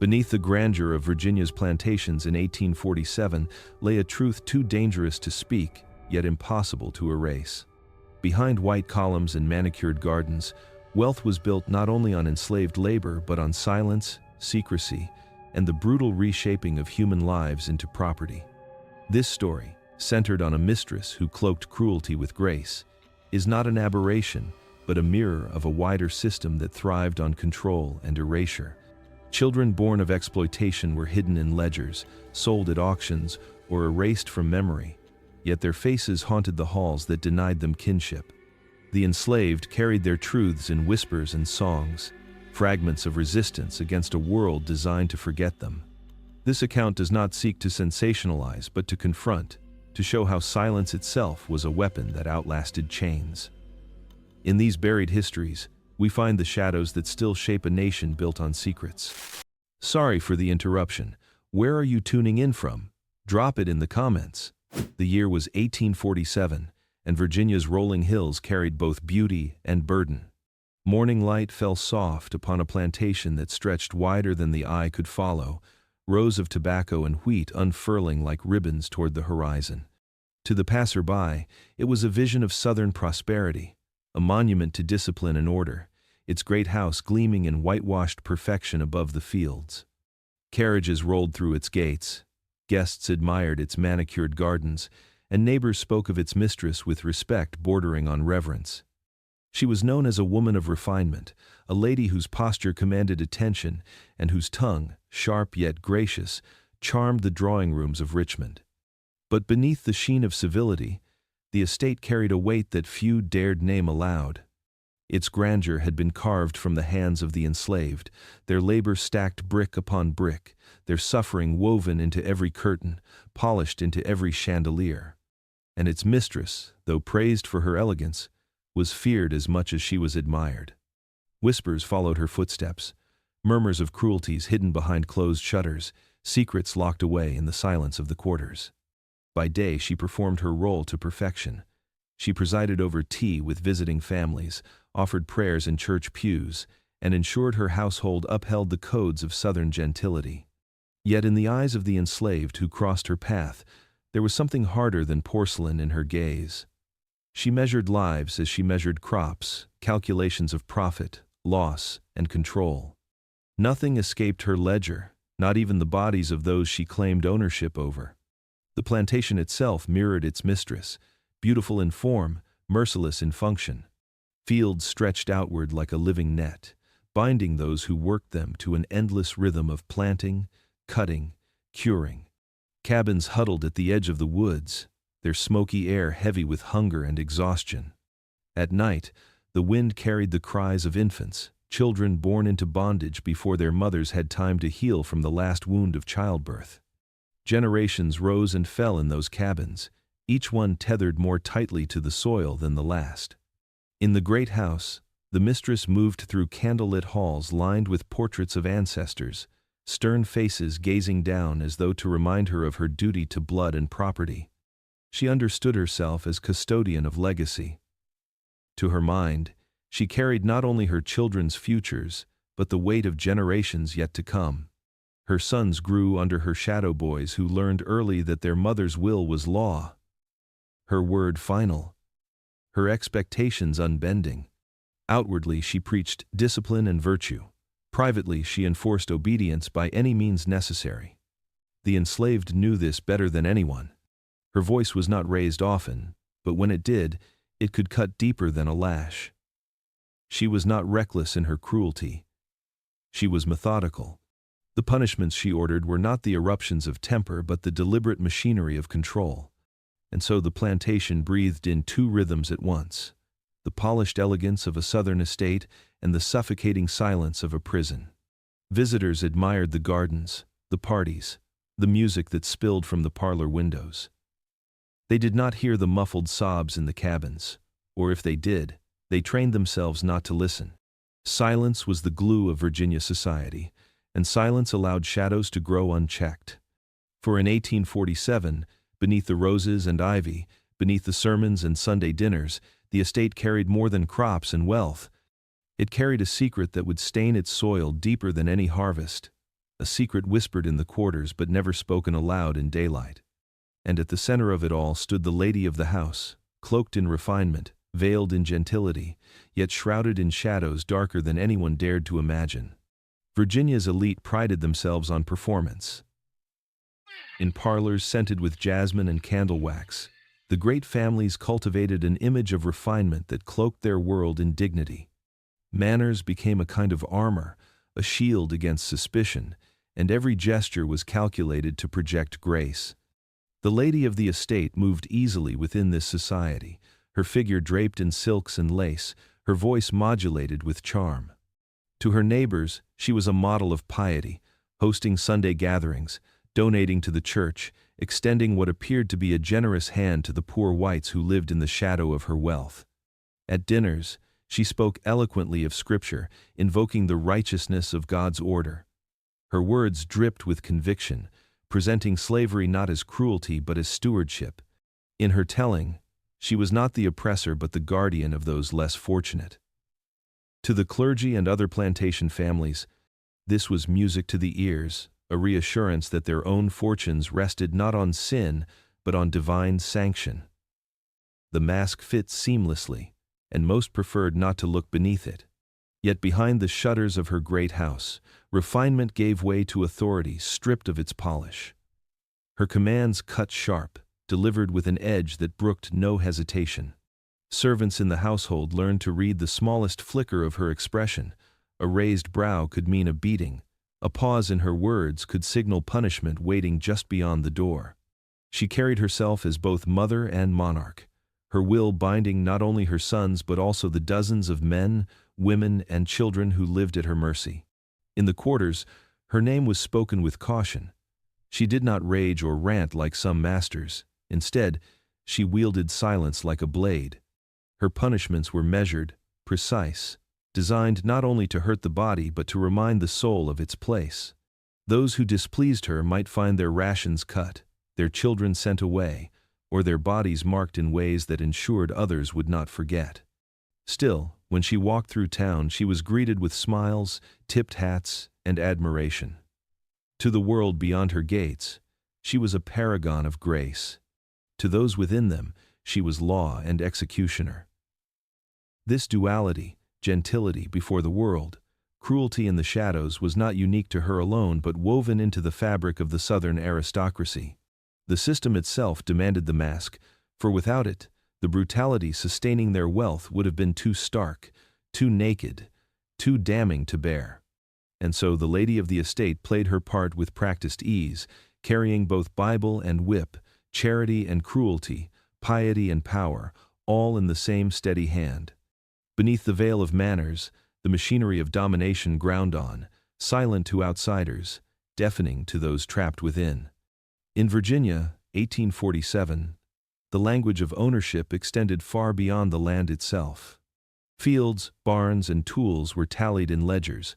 Beneath the grandeur of Virginia's plantations in 1847 lay a truth too dangerous to speak, yet impossible to erase. Behind white columns and manicured gardens, wealth was built not only on enslaved labor but on silence, secrecy, and the brutal reshaping of human lives into property. This story, centered on a mistress who cloaked cruelty with grace, is not an aberration, but a mirror of a wider system that thrived on control and erasure. Children born of exploitation were hidden in ledgers, sold at auctions, or erased from memory, yet their faces haunted the halls that denied them kinship. The enslaved carried their truths in whispers and songs, fragments of resistance against a world designed to forget them. This account does not seek to sensationalize but to confront, to show how silence itself was a weapon that outlasted chains. In these buried histories, we find the shadows that still shape a nation built on secrets. Sorry for the interruption. Where are you tuning in from? Drop it in the comments. The year was 1847, and Virginia's rolling hills carried both beauty and burden. Morning light fell soft upon a plantation that stretched wider than the eye could follow, rows of tobacco and wheat unfurling like ribbons toward the horizon. To the passerby, it was a vision of southern prosperity, a monument to discipline and order, its great house gleaming in whitewashed perfection above the fields. Carriages rolled through its gates, guests admired its manicured gardens, and neighbors spoke of its mistress with respect bordering on reverence. She was known as a woman of refinement, a lady whose posture commanded attention and whose tongue, sharp yet gracious, charmed the drawing rooms of Richmond. But beneath the sheen of civility, the estate carried a weight that few dared name aloud. Its grandeur had been carved from the hands of the enslaved, their labor stacked brick upon brick, their suffering woven into every curtain, polished into every chandelier. And its mistress, though praised for her elegance, was feared as much as she was admired. Whispers followed her footsteps, murmurs of cruelties hidden behind closed shutters, secrets locked away in the silence of the quarters. By day she performed her role to perfection. She presided over tea with visiting families, offered prayers in church pews, and ensured her household upheld the codes of Southern gentility. Yet in the eyes of the enslaved who crossed her path, there was something harder than porcelain in her gaze. She measured lives as she measured crops, calculations of profit, loss, and control. Nothing escaped her ledger, not even the bodies of those she claimed ownership over. The plantation itself mirrored its mistress, beautiful in form, merciless in function. Fields stretched outward like a living net, binding those who worked them to an endless rhythm of planting, cutting, curing. Cabins huddled at the edge of the woods, their smoky air heavy with hunger and exhaustion. At night, the wind carried the cries of infants, children born into bondage before their mothers had time to heal from the last wound of childbirth. Generations rose and fell in those cabins, each one tethered more tightly to the soil than the last. In the great house, the mistress moved through candlelit halls lined with portraits of ancestors, stern faces gazing down as though to remind her of her duty to blood and property. She understood herself as custodian of legacy. To her mind, she carried not only her children's futures, but the weight of generations yet to come. Her sons grew under her shadow boys who learned early that their mother's will was law, her word final, her expectations unbending. Outwardly she preached discipline and virtue. Privately she enforced obedience by any means necessary. The enslaved knew this better than anyone. Her voice was not raised often, but when it did, it could cut deeper than a lash. She was not reckless in her cruelty. She was methodical. The punishments she ordered were not the eruptions of temper but the deliberate machinery of control. And so the plantation breathed in two rhythms at once, the polished elegance of a southern estate and the suffocating silence of a prison. Visitors admired the gardens, the parties, the music that spilled from the parlor windows. They did not hear the muffled sobs in the cabins, or if they did, they trained themselves not to listen. Silence was the glue of Virginia society, and silence allowed shadows to grow unchecked. For in 1847, beneath the roses and ivy, beneath the sermons and Sunday dinners, the estate carried more than crops and wealth. It carried a secret that would stain its soil deeper than any harvest, a secret whispered in the quarters but never spoken aloud in daylight. And at the center of it all stood the lady of the house, cloaked in refinement, veiled in gentility, yet shrouded in shadows darker than anyone dared to imagine. Virginia's elite prided themselves on performance. In parlors scented with jasmine and candle wax, the great families cultivated an image of refinement that cloaked their world in dignity. Manners became a kind of armor, a shield against suspicion, and every gesture was calculated to project grace. The lady of the estate moved easily within this society, her figure draped in silks and lace, her voice modulated with charm. To her neighbors, she was a model of piety, hosting Sunday gatherings, donating to the church, extending what appeared to be a generous hand to the poor whites who lived in the shadow of her wealth. At dinners, she spoke eloquently of Scripture, invoking the righteousness of God's order. Her words dripped with conviction, presenting slavery not as cruelty but as stewardship. In her telling, she was not the oppressor but the guardian of those less fortunate. To the clergy and other plantation families, this was music to the ears, a reassurance that their own fortunes rested not on sin but on divine sanction. The mask fit seamlessly, and most preferred not to look beneath it. Yet behind the shutters of her great house, refinement gave way to authority stripped of its polish. Her commands cut sharp, delivered with an edge that brooked no hesitation. Servants in the household learned to read the smallest flicker of her expression. A raised brow could mean a beating. A pause in her words could signal punishment waiting just beyond the door. She carried herself as both mother and monarch, her will binding not only her sons but also the dozens of men, women, and children who lived at her mercy. In the quarters, her name was spoken with caution. She did not rage or rant like some masters. Instead, she wielded silence like a blade. Her punishments were measured, precise, designed not only to hurt the body but to remind the soul of its place. Those who displeased her might find their rations cut, their children sent away, or their bodies marked in ways that ensured others would not forget. Still, when she walked through town, she was greeted with smiles, tipped hats, and admiration. To the world beyond her gates, she was a paragon of grace. To those within them, she was law and executioner. This duality, gentility before the world, cruelty in the shadows, was not unique to her alone but woven into the fabric of the Southern aristocracy. The system itself demanded the mask, for without it, the brutality sustaining their wealth would have been too stark, too naked, too damning to bear. And so the lady of the estate played her part with practiced ease, carrying both Bible and whip, charity and cruelty, piety and power, all in the same steady hand. Beneath the veil of manners, the machinery of domination ground on, silent to outsiders, deafening to those trapped within. In Virginia, 1847, the language of ownership extended far beyond the land itself. Fields, barns, and tools were tallied in ledgers,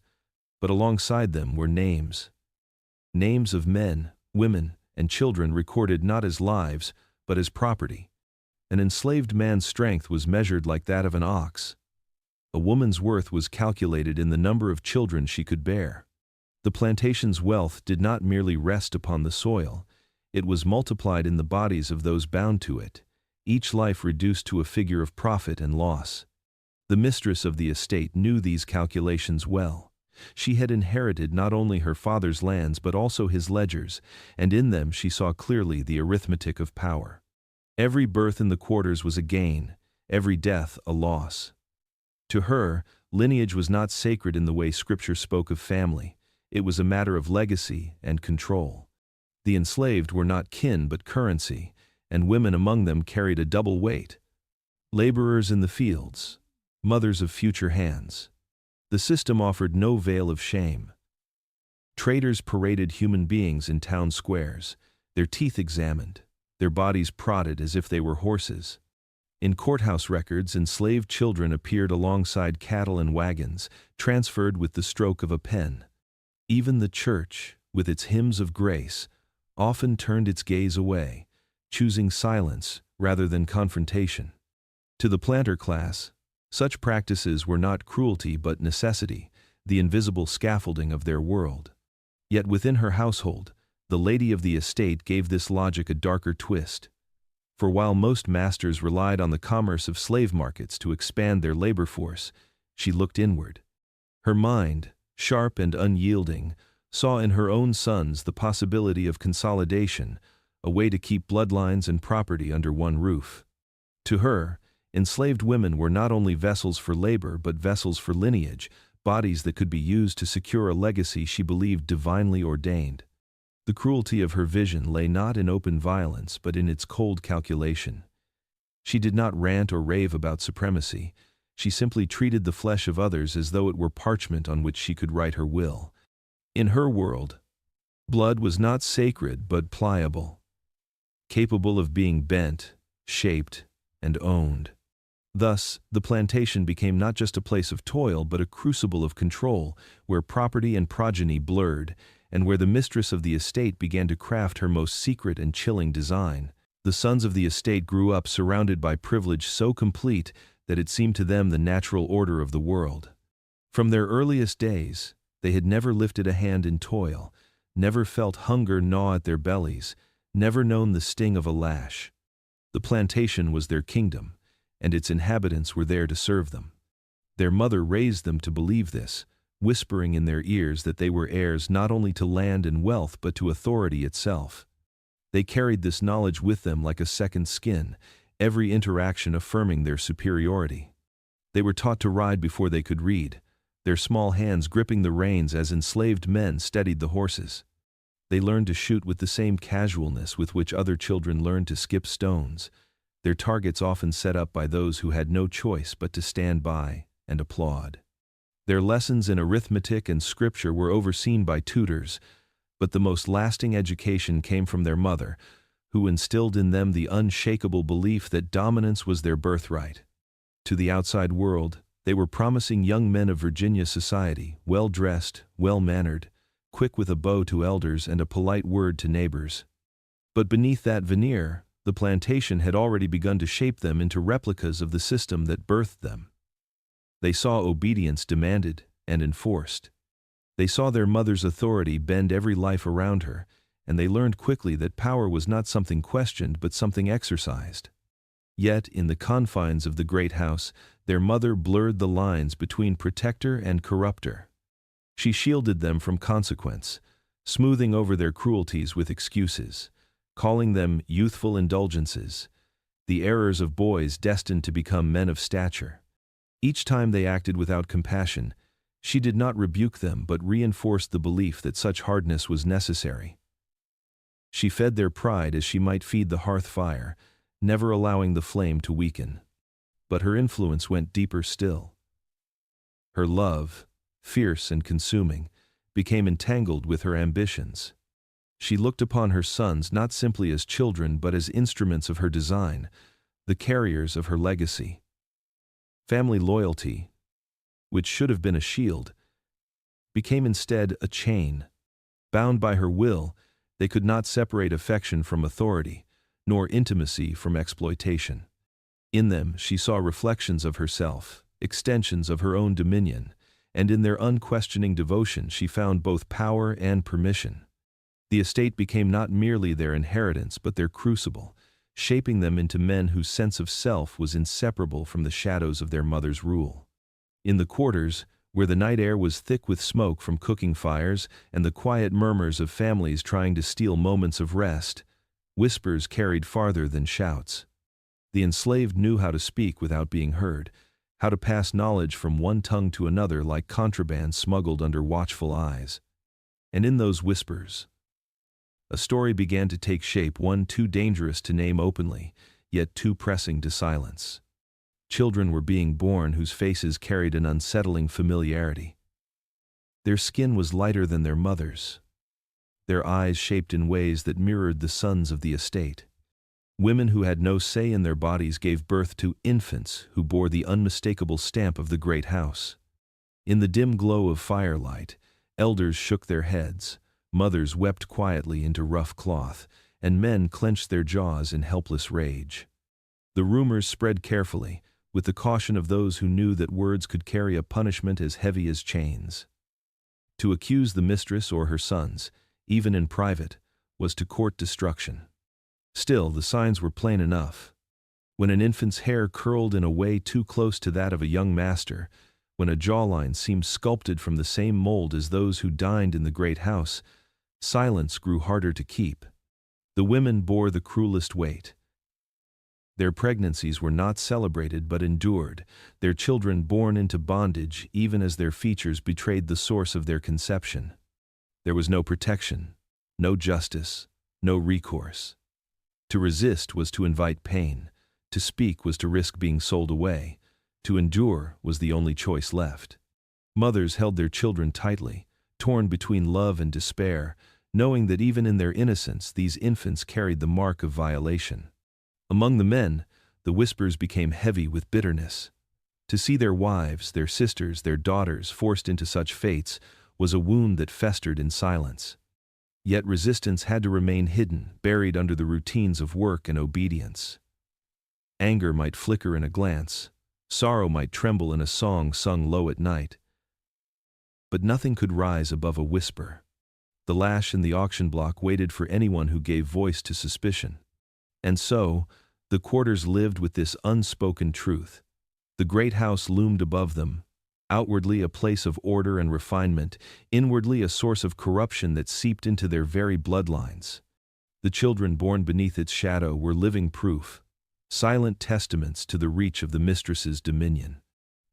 but alongside them were names. Names of men, women, and children recorded not as lives, but as property. An enslaved man's strength was measured like that of an ox. A woman's worth was calculated in the number of children she could bear. The plantation's wealth did not merely rest upon the soil, it was multiplied in the bodies of those bound to it, each life reduced to a figure of profit and loss. The mistress of the estate knew these calculations well. She had inherited not only her father's lands but also his ledgers, and in them she saw clearly the arithmetic of power. Every birth in the quarters was a gain, every death a loss. To her, lineage was not sacred in the way Scripture spoke of family. It was a matter of legacy and control. The enslaved were not kin but currency, and women among them carried a double weight. Laborers in the fields, mothers of future hands. The system offered no veil of shame. Traders paraded human beings in town squares, their teeth examined, their bodies prodded as if they were horses. In courthouse records, enslaved children appeared alongside cattle and wagons, transferred with the stroke of a pen. Even the church, with its hymns of grace, often turned its gaze away, choosing silence rather than confrontation. To the planter class, such practices were not cruelty but necessity, the invisible scaffolding of their world. Yet within her household, the lady of the estate gave this logic a darker twist. For while most masters relied on the commerce of slave markets to expand their labor force, she looked inward. Her mind, sharp and unyielding, saw in her own sons the possibility of consolidation, a way to keep bloodlines and property under one roof. To her, enslaved women were not only vessels for labor but vessels for lineage, bodies that could be used to secure a legacy she believed divinely ordained. The cruelty of her vision lay not in open violence but in its cold calculation. She did not rant or rave about supremacy. She simply treated the flesh of others as though it were parchment on which she could write her will. In her world, blood was not sacred but pliable, capable of being bent, shaped, and owned. Thus, the plantation became not just a place of toil but a crucible of control, where property and progeny blurred, and where the mistress of the estate began to craft her most secret and chilling design. The sons of the estate grew up surrounded by privilege so complete that it seemed to them the natural order of the world. From their earliest days, they had never lifted a hand in toil, never felt hunger gnaw at their bellies, never known the sting of a lash. The plantation was their kingdom, and its inhabitants were there to serve them. Their mother raised them to believe this, whispering in their ears that they were heirs not only to land and wealth but to authority itself. They carried this knowledge with them like a second skin, every interaction affirming their superiority. They were taught to ride before they could read, their small hands gripping the reins as enslaved men steadied the horses. They learned to shoot with the same casualness with which other children learned to skip stones, their targets often set up by those who had no choice but to stand by and applaud. Their lessons in arithmetic and scripture were overseen by tutors, but the most lasting education came from their mother, who instilled in them the unshakable belief that dominance was their birthright. To the outside world, they were promising young men of Virginia society, well-dressed, well-mannered, quick with a bow to elders and a polite word to neighbors. But beneath that veneer, the plantation had already begun to shape them into replicas of the system that birthed them. They saw obedience demanded and enforced. They saw their mother's authority bend every life around her, and they learned quickly that power was not something questioned but something exercised. Yet, in the confines of the great house, their mother blurred the lines between protector and corrupter. She shielded them from consequence, smoothing over their cruelties with excuses, calling them youthful indulgences, the errors of boys destined to become men of stature. Each time they acted without compassion, she did not rebuke them but reinforced the belief that such hardness was necessary. She fed their pride as she might feed the hearth fire, never allowing the flame to weaken. But her influence went deeper still. Her love, fierce and consuming, became entangled with her ambitions. She looked upon her sons not simply as children but as instruments of her design, the carriers of her legacy. Family loyalty, which should have been a shield, became instead a chain. Bound by her will, they could not separate affection from authority, nor intimacy from exploitation. In them she saw reflections of herself, extensions of her own dominion, and in their unquestioning devotion she found both power and permission. The estate became not merely their inheritance but their crucible, shaping them into men whose sense of self was inseparable from the shadows of their mother's rule. In the quarters, where the night air was thick with smoke from cooking fires and the quiet murmurs of families trying to steal moments of rest, whispers carried farther than shouts. The enslaved knew how to speak without being heard, how to pass knowledge from one tongue to another like contraband smuggled under watchful eyes. And in those whispers, a story began to take shape, one too dangerous to name openly, yet too pressing to silence. Children were being born whose faces carried an unsettling familiarity. Their skin was lighter than their mother's, their eyes shaped in ways that mirrored the sons of the estate. Women who had no say in their bodies gave birth to infants who bore the unmistakable stamp of the great house. In the dim glow of firelight, elders shook their heads, mothers wept quietly into rough cloth, and men clenched their jaws in helpless rage. The rumors spread carefully, with the caution of those who knew that words could carry a punishment as heavy as chains. To accuse the mistress or her sons, even in private, was to court destruction. Still, the signs were plain enough. When an infant's hair curled in a way too close to that of a young master, when a jawline seemed sculpted from the same mold as those who dined in the great house, silence grew harder to keep. The women bore the cruelest weight. Their pregnancies were not celebrated but endured, their children born into bondage even as their features betrayed the source of their conception. There was no protection, no justice, no recourse. To resist was to invite pain, to speak was to risk being sold away, to endure was the only choice left. Mothers held their children tightly, torn between love and despair, knowing that even in their innocence these infants carried the mark of violation. Among the men, the whispers became heavy with bitterness. To see their wives, their sisters, their daughters forced into such fates was a wound that festered in silence. Yet resistance had to remain hidden, buried under the routines of work and obedience. Anger might flicker in a glance, sorrow might tremble in a song sung low at night. But nothing could rise above a whisper. The lash in the auction block waited for anyone who gave voice to suspicion. And so, the quarters lived with this unspoken truth. The great house loomed above them, outwardly a place of order and refinement, inwardly a source of corruption that seeped into their very bloodlines. The children born beneath its shadow were living proof, silent testaments to the reach of the mistress's dominion.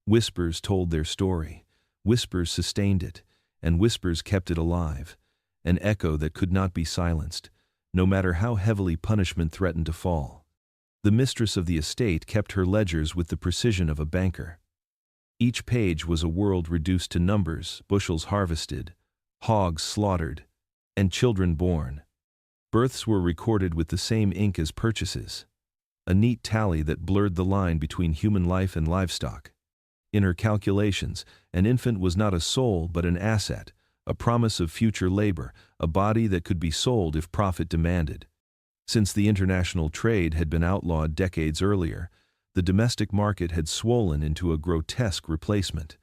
Whispers told their story, whispers sustained it, and whispers kept it alive, an echo that could not be silenced, no matter how heavily punishment threatened to fall. The mistress of the estate kept her ledgers with the precision of a banker. Each page was a world reduced to numbers, bushels harvested, hogs slaughtered, and children born. Births were recorded with the same ink as purchases, a neat tally that blurred the line between human life and livestock. In her calculations, an infant was not a soul but an asset, a promise of future labor, a body that could be sold if profit demanded. Since the international trade had been outlawed decades earlier, the domestic market had swollen into a grotesque replacement.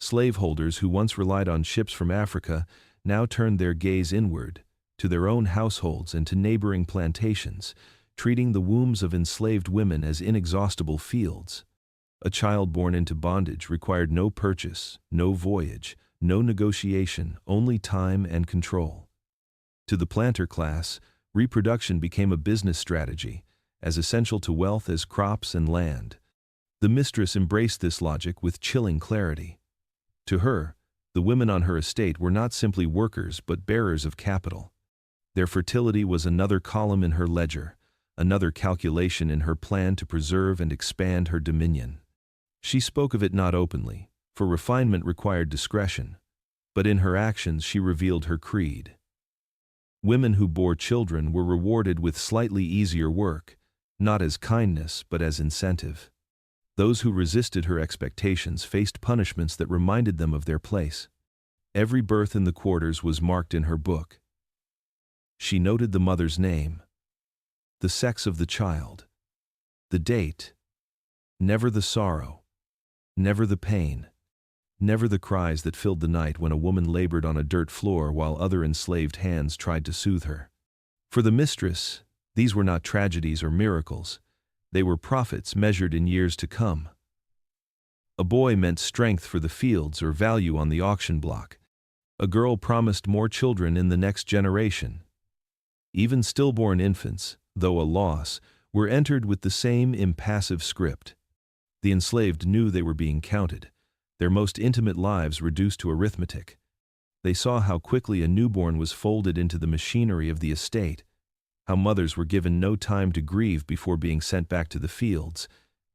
Slaveholders who once relied on ships from Africa now turned their gaze inward, to their own households and to neighboring plantations, treating the wombs of enslaved women as inexhaustible fields. A child born into bondage required no purchase, no voyage, no negotiation, only time and control. To the planter class, reproduction became a business strategy, as essential to wealth as crops and land. The mistress embraced this logic with chilling clarity. To her, the women on her estate were not simply workers but bearers of capital. Their fertility was another column in her ledger, another calculation in her plan to preserve and expand her dominion. She spoke of it not openly, for refinement required discretion, but in her actions she revealed her creed. Women who bore children were rewarded with slightly easier work, not as kindness but as incentive. Those who resisted her expectations faced punishments that reminded them of their place. Every birth in the quarters was marked in her book. She noted the mother's name, the sex of the child, the date, never the sorrow, never the pain, never the cries that filled the night when a woman labored on a dirt floor while other enslaved hands tried to soothe her. For the mistress, these were not tragedies or miracles, they were profits measured in years to come. A boy meant strength for the fields or value on the auction block. A girl promised more children in the next generation. Even stillborn infants, though a loss, were entered with the same impassive script. The enslaved knew they were being counted, their most intimate lives reduced to arithmetic. They saw how quickly a newborn was folded into the machinery of the estate, how mothers were given no time to grieve before being sent back to the fields,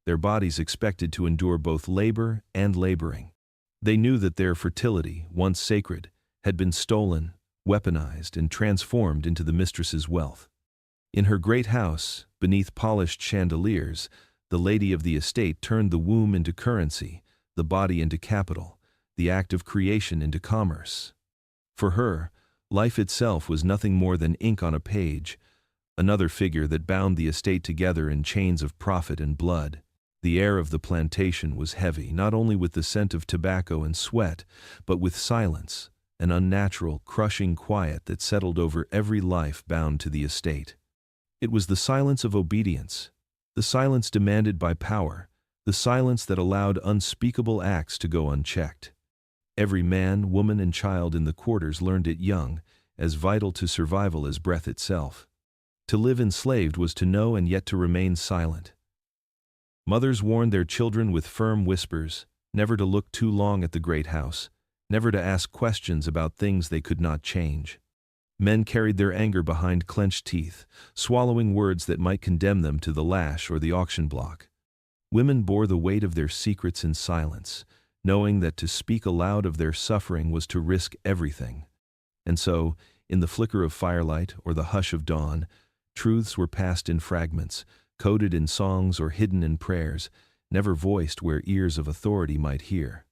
their bodies expected to endure both labor and laboring. They knew that their fertility, once sacred, had been stolen, weaponized, and transformed into the mistress's wealth. In her great house, beneath polished chandeliers, the lady of the estate turned the womb into currency, the body into capital, the act of creation into commerce. For her, life itself was nothing more than ink on a page, another figure that bound the estate together in chains of profit and blood. The air of the plantation was heavy, not only with the scent of tobacco and sweat, but with silence, an unnatural, crushing quiet that settled over every life bound to the estate. It was the silence of obedience, the silence demanded by power, the silence that allowed unspeakable acts to go unchecked. Every man, woman, and child in the quarters learned it young, as vital to survival as breath itself. To live enslaved was to know and yet to remain silent. Mothers warned their children with firm whispers, never to look too long at the great house, never to ask questions about things they could not change. Men carried their anger behind clenched teeth, swallowing words that might condemn them to the lash or the auction block. Women bore the weight of their secrets in silence, knowing that to speak aloud of their suffering was to risk everything. And so, in the flicker of firelight or the hush of dawn, truths were passed in fragments, coded in songs or hidden in prayers, never voiced where ears of authority might hear.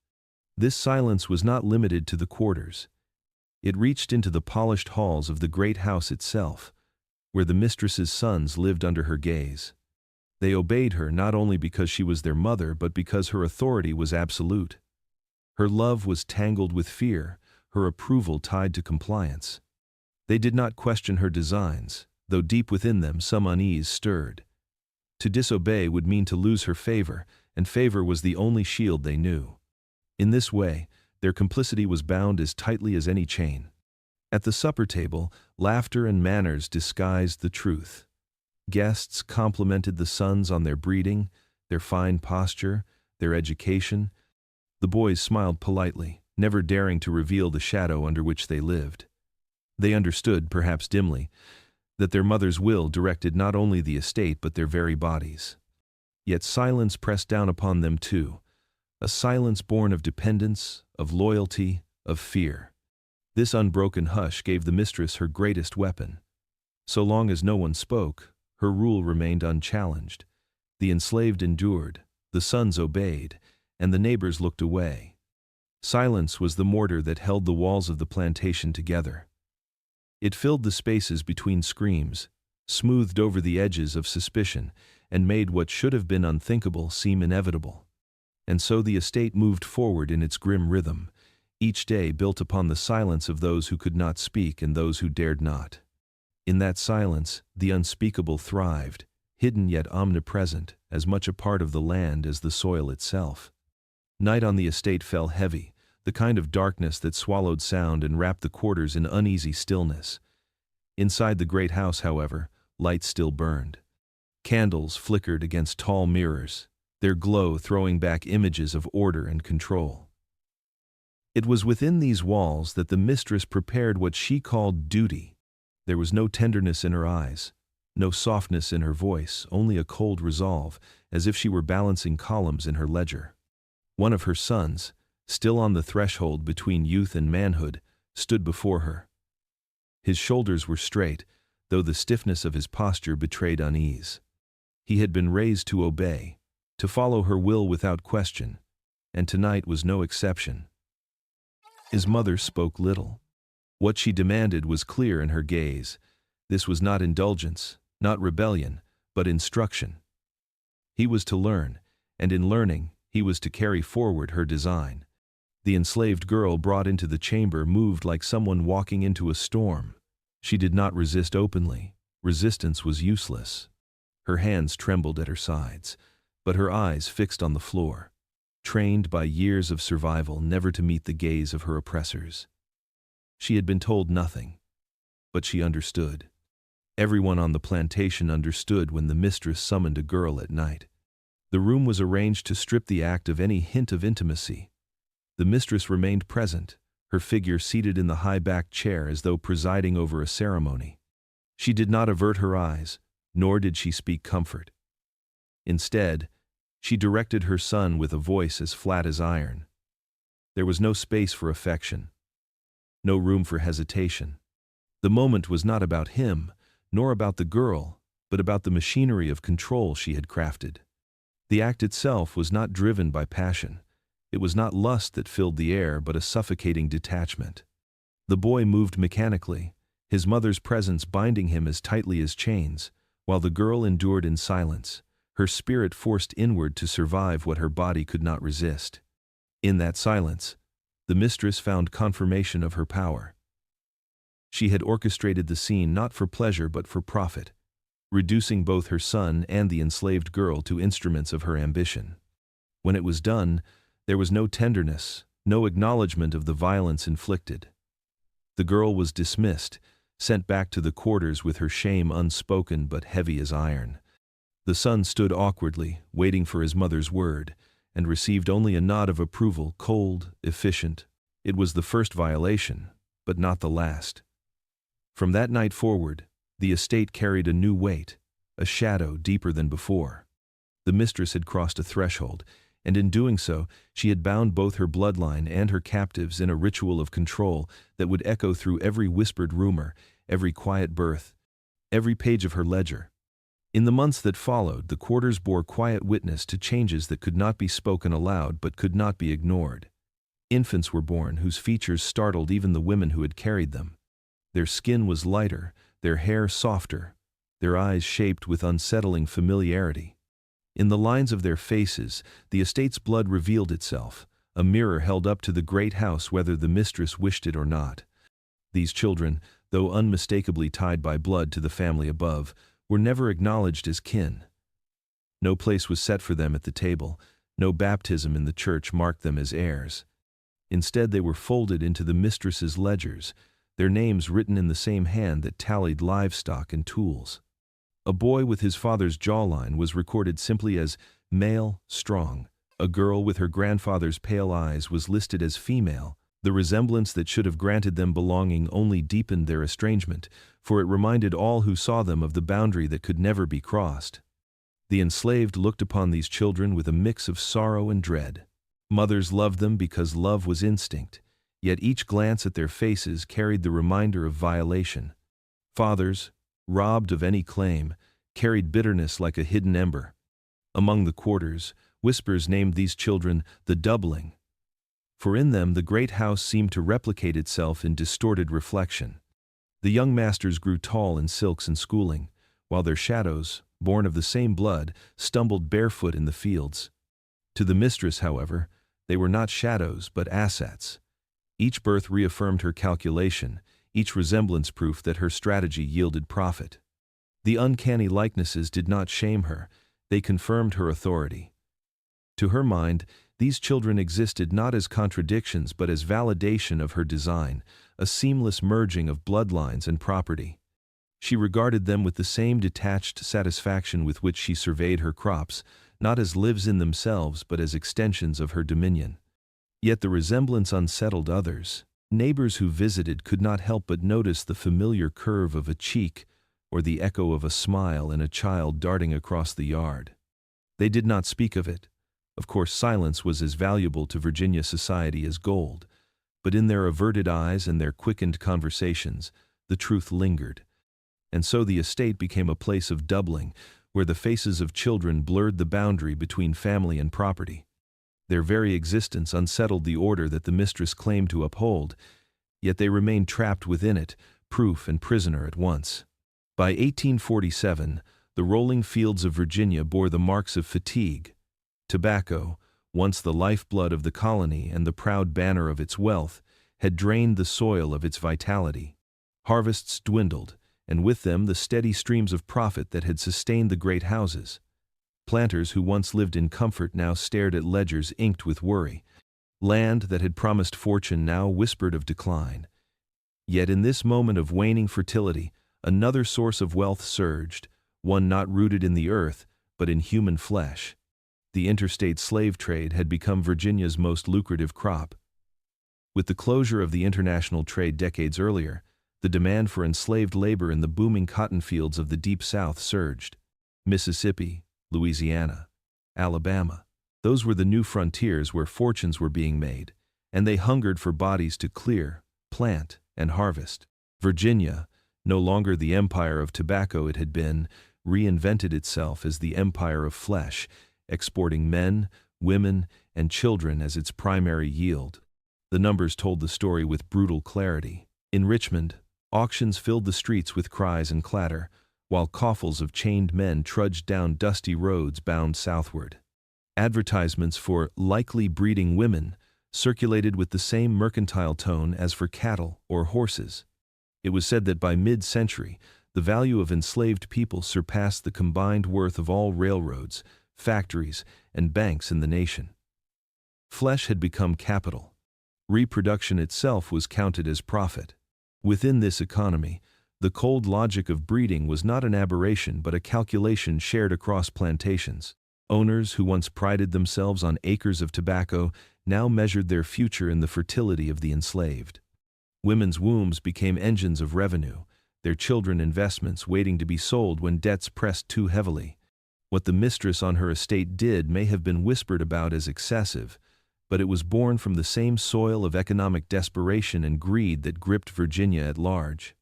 This silence was not limited to the quarters. It reached into the polished halls of the great house itself, where the mistress's sons lived under her gaze. They obeyed her not only because she was their mother, but because her authority was absolute. Her love was tangled with fear, her approval tied to compliance. They did not question her designs, though deep within them some unease stirred. To disobey would mean to lose her favor, and favor was the only shield they knew. In this way, their complicity was bound as tightly as any chain. At the supper table, laughter and manners disguised the truth. Guests complimented the sons on their breeding, their fine posture, their education. The boys smiled politely, never daring to reveal the shadow under which they lived. They understood, perhaps dimly, that their mother's will directed not only the estate but their very bodies. Yet silence pressed down upon them too, a silence born of dependence, of loyalty, of fear. This unbroken hush gave the mistress her greatest weapon. So long as no one spoke, her rule remained unchallenged. The enslaved endured, the sons obeyed, and the neighbors looked away. Silence was the mortar that held the walls of the plantation together. It filled the spaces between screams, smoothed over the edges of suspicion, and made what should have been unthinkable seem inevitable. And so the estate moved forward in its grim rhythm, each day built upon the silence of those who could not speak and those who dared not. In that silence, the unspeakable thrived, hidden yet omnipresent, as much a part of the land as the soil itself. Night on the estate fell heavy, the kind of darkness that swallowed sound and wrapped the quarters in uneasy stillness. Inside the great house, however, lights still burned. Candles flickered against tall mirrors, their glow throwing back images of order and control. It was within these walls that the mistress prepared what she called duty. There was no tenderness in her eyes, no softness in her voice, only a cold resolve, as if she were balancing columns in her ledger. One of her sons, still on the threshold between youth and manhood, stood before her. His shoulders were straight, though the stiffness of his posture betrayed unease. He had been raised to obey, to follow her will without question, and tonight was no exception. His mother spoke little. What she demanded was clear in her gaze. This was not indulgence, not rebellion, but instruction. He was to learn, and in learning, he was to carry forward her design. The enslaved girl brought into the chamber moved like someone walking into a storm. She did not resist openly. Resistance was useless. Her hands trembled at her sides, but her eyes fixed on the floor, trained by years of survival never to meet the gaze of her oppressors. She had been told nothing, but she understood. Everyone on the plantation understood when the mistress summoned a girl at night. The room was arranged to strip the act of any hint of intimacy. The mistress remained present, her figure seated in the high-backed chair as though presiding over a ceremony. She did not avert her eyes, nor did she speak comfort. Instead, she directed her son with a voice as flat as iron. There was no space for affection, no room for hesitation. The moment was not about him, nor about the girl, but about the machinery of control she had crafted. The act itself was not driven by passion. It was not lust that filled the air, but a suffocating detachment. The boy moved mechanically, his mother's presence binding him as tightly as chains, while the girl endured in silence, her spirit forced inward to survive what her body could not resist. In that silence, The mistress found confirmation of her power. She had orchestrated the scene not for pleasure but for profit, reducing both her son and the enslaved girl to instruments of her ambition. When it was done, there was no tenderness, no acknowledgement of the violence inflicted. The girl was dismissed, sent back to the quarters with her shame unspoken but heavy as iron. The son stood awkwardly, waiting for his mother's word, and received only a nod of approval, cold, efficient. It was the first violation, but not the last. From that night forward, the estate carried a new weight, a shadow deeper than before. The mistress had crossed a threshold, and in doing so, she had bound both her bloodline and her captives in a ritual of control that would echo through every whispered rumor, every quiet birth, every page of her ledger. In the months that followed, the quarters bore quiet witness to changes that could not be spoken aloud but could not be ignored. Infants were born whose features startled even the women who had carried them. Their skin was lighter, their hair softer, their eyes shaped with unsettling familiarity. In the lines of their faces, the estate's blood revealed itself, a mirror held up to the great house whether the mistress wished it or not. These children, though unmistakably tied by blood to the family above, were never acknowledged as kin. No place was set for them at the table, no baptism in the church marked them as heirs. Instead, they were folded into the mistress's ledgers, their names written in the same hand that tallied livestock and tools. A boy with his father's jawline was recorded simply as male, strong. A girl with her grandfather's pale eyes was listed as female. The resemblance that should have granted them belonging only deepened their estrangement, for it reminded all who saw them of the boundary that could never be crossed. The enslaved looked upon these children with a mix of sorrow and dread. Mothers loved them because love was instinct, yet each glance at their faces carried the reminder of violation. Fathers, robbed of any claim, carried bitterness like a hidden ember. Among the quarters, whispers named these children the doubling, for in them the great house seemed to replicate itself in distorted reflection. The young masters grew tall in silks and schooling, while their shadows, born of the same blood, stumbled barefoot in the fields. To the mistress, however, they were not shadows but assets. Each birth reaffirmed her calculation, each resemblance proof that her strategy yielded profit. The uncanny likenesses did not shame her, they confirmed her authority. To her mind, these children existed not as contradictions but as validation of her design, a seamless merging of bloodlines and property. She regarded them with the same detached satisfaction with which she surveyed her crops, not as lives in themselves but as extensions of her dominion. Yet the resemblance unsettled others. Neighbors who visited could not help but notice the familiar curve of a cheek or the echo of a smile in a child darting across the yard. They did not speak of it. Of course, silence was as valuable to Virginia society as gold, but in their averted eyes and their quickened conversations, the truth lingered. And so the estate became a place of doubling, where the faces of children blurred the boundary between family and property. Their very existence unsettled the order that the mistress claimed to uphold, yet they remained trapped within it, proof and prisoner at once. By 1847, the rolling fields of Virginia bore the marks of fatigue. Tobacco, once the lifeblood of the colony and the proud banner of its wealth, had drained the soil of its vitality. Harvests dwindled, and with them the steady streams of profit that had sustained the great houses. Planters who once lived in comfort now stared at ledgers inked with worry. Land that had promised fortune now whispered of decline. Yet in this moment of waning fertility, another source of wealth surged, one not rooted in the earth, but in human flesh. The interstate slave trade had become Virginia's most lucrative crop. With the closure of the international trade decades earlier, the demand for enslaved labor in the booming cotton fields of the Deep South surged. Mississippi, Louisiana, Alabama, those were the new frontiers where fortunes were being made, and they hungered for bodies to clear, plant, and harvest. Virginia, no longer the empire of tobacco it had been, reinvented itself as the empire of flesh, exporting men, women, and children as its primary yield. The numbers told the story with brutal clarity. In Richmond, auctions filled the streets with cries and clatter, while coffles of chained men trudged down dusty roads bound southward. Advertisements for likely breeding women, circulated with the same mercantile tone as for cattle or horses. It was said that by mid-century, the value of enslaved people surpassed the combined worth of all railroads, factories, and banks in the nation. Flesh had become capital. Reproduction itself was counted as profit. Within this economy, the cold logic of breeding was not an aberration but a calculation shared across plantations. Owners who once prided themselves on acres of tobacco now measured their future in the fertility of the enslaved. Women's wombs became engines of revenue, their children investments waiting to be sold when debts pressed too heavily. What the mistress on her estate did may have been whispered about as excessive, but it was born from the same soil of economic desperation and greed that gripped Virginia at large.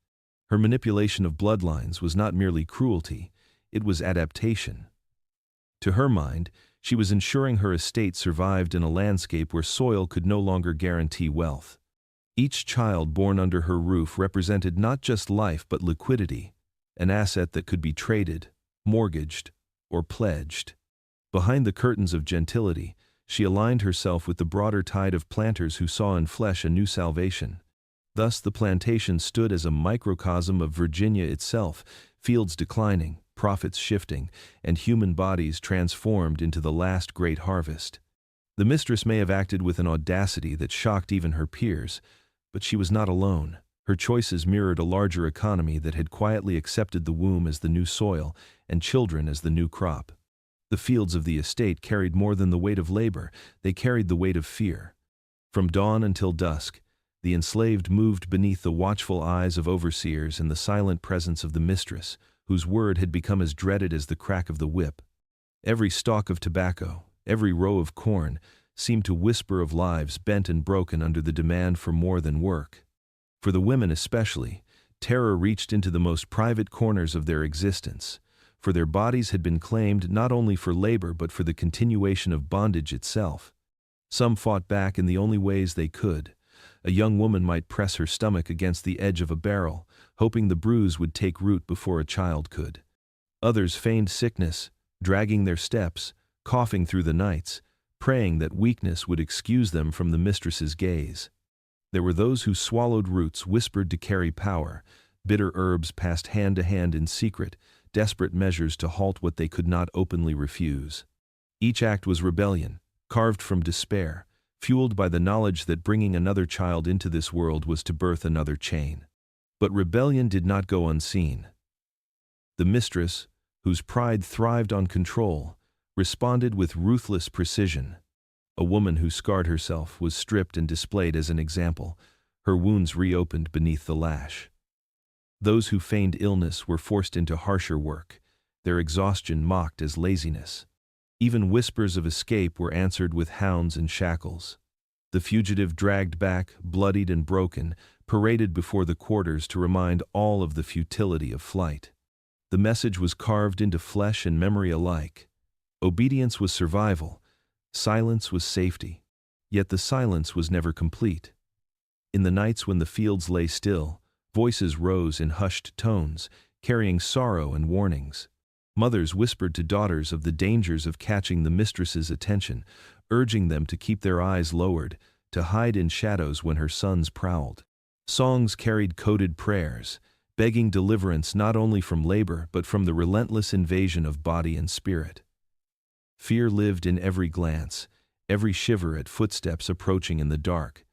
Her manipulation of bloodlines was not merely cruelty, it was adaptation. To her mind, she was ensuring her estate survived in a landscape where soil could no longer guarantee wealth. Each child born under her roof represented not just life but liquidity, an asset that could be traded, mortgaged, or pledged. Behind the curtains of gentility, she aligned herself with the broader tide of planters who saw in flesh a new salvation. Thus the plantation stood as a microcosm of Virginia itself, fields declining, profits shifting, and human bodies transformed into the last great harvest. The mistress may have acted with an audacity that shocked even her peers, but she was not alone. Her choices mirrored a larger economy that had quietly accepted the womb as the new soil and children as the new crop. The fields of the estate carried more than the weight of labor, they carried the weight of fear. From dawn until dusk, the enslaved moved beneath the watchful eyes of overseers and the silent presence of the mistress, whose word had become as dreaded as the crack of the whip. Every stalk of tobacco, every row of corn, seemed to whisper of lives bent and broken under the demand for more than work. For the women especially, terror reached into the most private corners of their existence, for their bodies had been claimed not only for labor but for the continuation of bondage itself. Some fought back in the only ways they could. A young woman might press her stomach against the edge of a barrel, hoping the bruise would take root before a child could. Others feigned sickness, dragging their steps, coughing through the nights, praying that weakness would excuse them from the mistress's gaze. There were those who swallowed roots whispered to carry power, bitter herbs passed hand to hand in secret, desperate measures to halt what they could not openly refuse. Each act was rebellion, carved from despair, fueled by the knowledge that bringing another child into this world was to birth another chain. But rebellion did not go unseen. The mistress, whose pride thrived on control, responded with ruthless precision. A woman who scarred herself was stripped and displayed as an example, her wounds reopened beneath the lash. Those who feigned illness were forced into harsher work, their exhaustion mocked as laziness. Even whispers of escape were answered with hounds and shackles. The fugitive dragged back, bloodied and broken, paraded before the quarters to remind all of the futility of flight. The message was carved into flesh and memory alike. Obedience was survival, silence was safety. Yet the silence was never complete. In the nights when the fields lay still, voices rose in hushed tones, carrying sorrow and warnings. Mothers whispered to daughters of the dangers of catching the mistress's attention, urging them to keep their eyes lowered, to hide in shadows when her sons prowled. Songs carried coded prayers, begging deliverance not only from labor but from the relentless invasion of body and spirit. Fear lived in every glance, every shiver at footsteps approaching in the dark.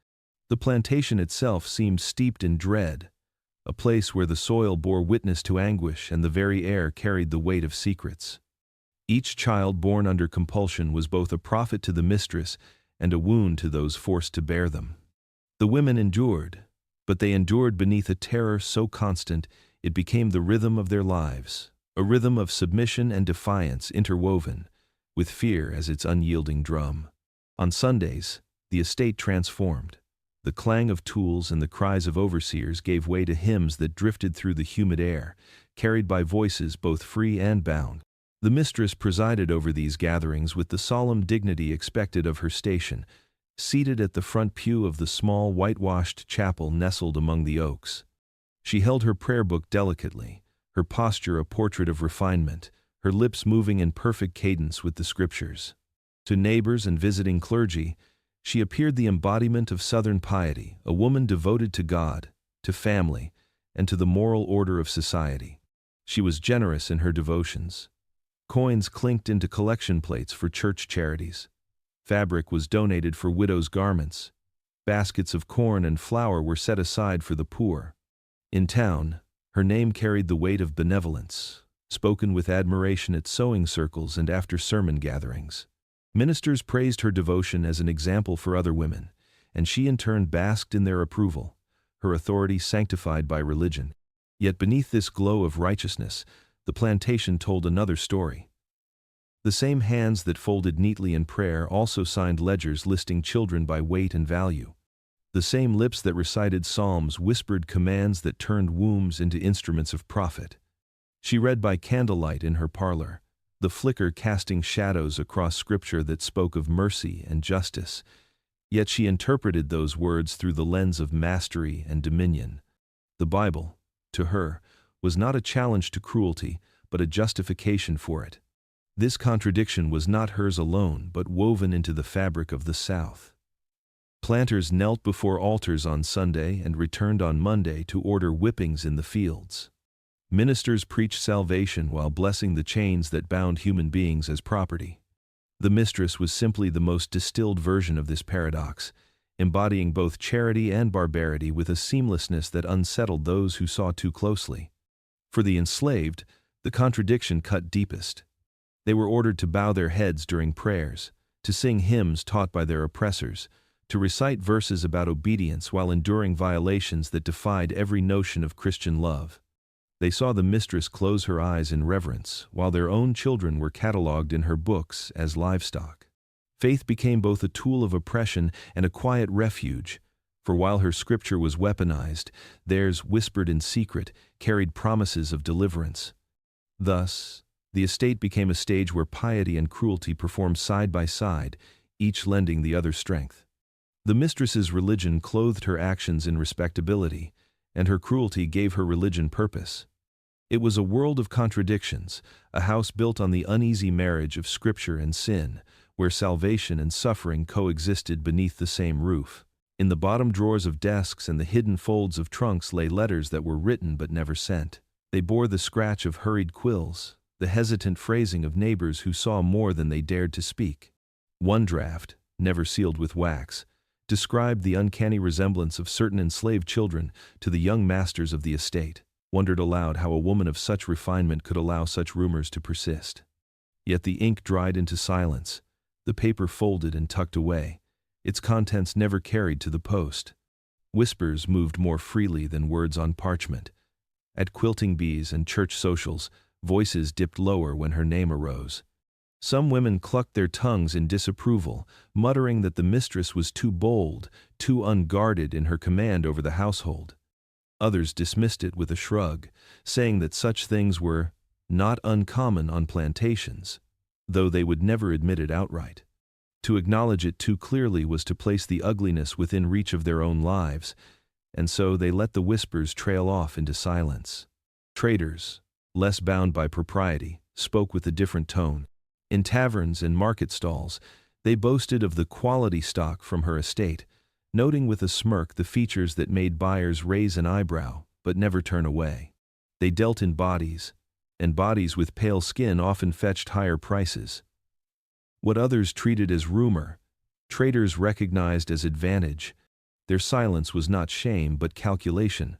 The plantation itself seemed steeped in dread, a place where the soil bore witness to anguish and the very air carried the weight of secrets. Each child born under compulsion was both a profit to the mistress and a wound to those forced to bear them. The women endured, but they endured beneath a terror so constant it became the rhythm of their lives, a rhythm of submission and defiance interwoven, with fear as its unyielding drum. On Sundays, the estate transformed. The clang of tools and the cries of overseers gave way to hymns that drifted through the humid air, carried by voices both free and bound. The mistress presided over these gatherings with the solemn dignity expected of her station, seated at the front pew of the small whitewashed chapel nestled among the oaks. She held her prayer book delicately, her posture a portrait of refinement, her lips moving in perfect cadence with the scriptures. To neighbors and visiting clergy, She appeared the embodiment of Southern piety, a woman devoted to God, to family, and to the moral order of society. She was generous in her devotions. Coins clinked into collection plates for church charities. Fabric was donated for widows' garments. Baskets of corn and flour were set aside for the poor. In town, her name carried the weight of benevolence, spoken with admiration at sewing circles and after sermon gatherings. Ministers praised her devotion as an example for other women, and she in turn basked in their approval, her authority sanctified by religion. Yet beneath this glow of righteousness, the plantation told another story. The same hands that folded neatly in prayer also signed ledgers listing children by weight and value. The same lips that recited psalms whispered commands that turned wombs into instruments of profit. She read by candlelight in her parlor, the flicker casting shadows across scripture that spoke of mercy and justice. Yet she interpreted those words through the lens of mastery and dominion. The Bible, to her, was not a challenge to cruelty, but a justification for it. This contradiction was not hers alone, but woven into the fabric of the South. Planters knelt before altars on Sunday and returned on Monday to order whippings in the fields. Ministers preached salvation while blessing the chains that bound human beings as property. The Mistress was simply the most distilled version of this paradox, embodying both charity and barbarity with a seamlessness that unsettled those who saw too closely. For the enslaved, the contradiction cut deepest. They were ordered to bow their heads during prayers, to sing hymns taught by their oppressors, to recite verses about obedience while enduring violations that defied every notion of Christian love. They saw the Mistress close her eyes in reverence, while their own children were catalogued in her books as livestock. Faith became both a tool of oppression and a quiet refuge, for while her scripture was weaponized, theirs, whispered in secret, carried promises of deliverance. Thus, the estate became a stage where piety and cruelty performed side by side, each lending the other strength. The Mistress's religion clothed her actions in respectability, and her cruelty gave her religion purpose. It was a world of contradictions, a house built on the uneasy marriage of scripture and sin, where salvation and suffering coexisted beneath the same roof. In the bottom drawers of desks and the hidden folds of trunks lay letters that were written but never sent. They bore the scratch of hurried quills, the hesitant phrasing of neighbors who saw more than they dared to speak. One draft, never sealed with wax, described the uncanny resemblance of certain enslaved children to the young masters of the estate, wondered aloud how a woman of such refinement could allow such rumors to persist. Yet the ink dried into silence, the paper folded and tucked away, its contents never carried to the post. Whispers moved more freely than words on parchment. At quilting bees and church socials, voices dipped lower when her name arose. Some women clucked their tongues in disapproval, muttering that the Mistress was too bold, too unguarded in her command over the household. Others dismissed it with a shrug, saying that such things were not uncommon on plantations, though they would never admit it outright. To acknowledge it too clearly was to place the ugliness within reach of their own lives, and so they let the whispers trail off into silence. Traders, less bound by propriety, spoke with a different tone. In taverns and market stalls, they boasted of the quality stock from her estate, noting with a smirk the features that made buyers raise an eyebrow, but never turn away. They dealt in bodies, and bodies with pale skin often fetched higher prices. What others treated as rumor, traders recognized as advantage. Their silence was not shame but calculation,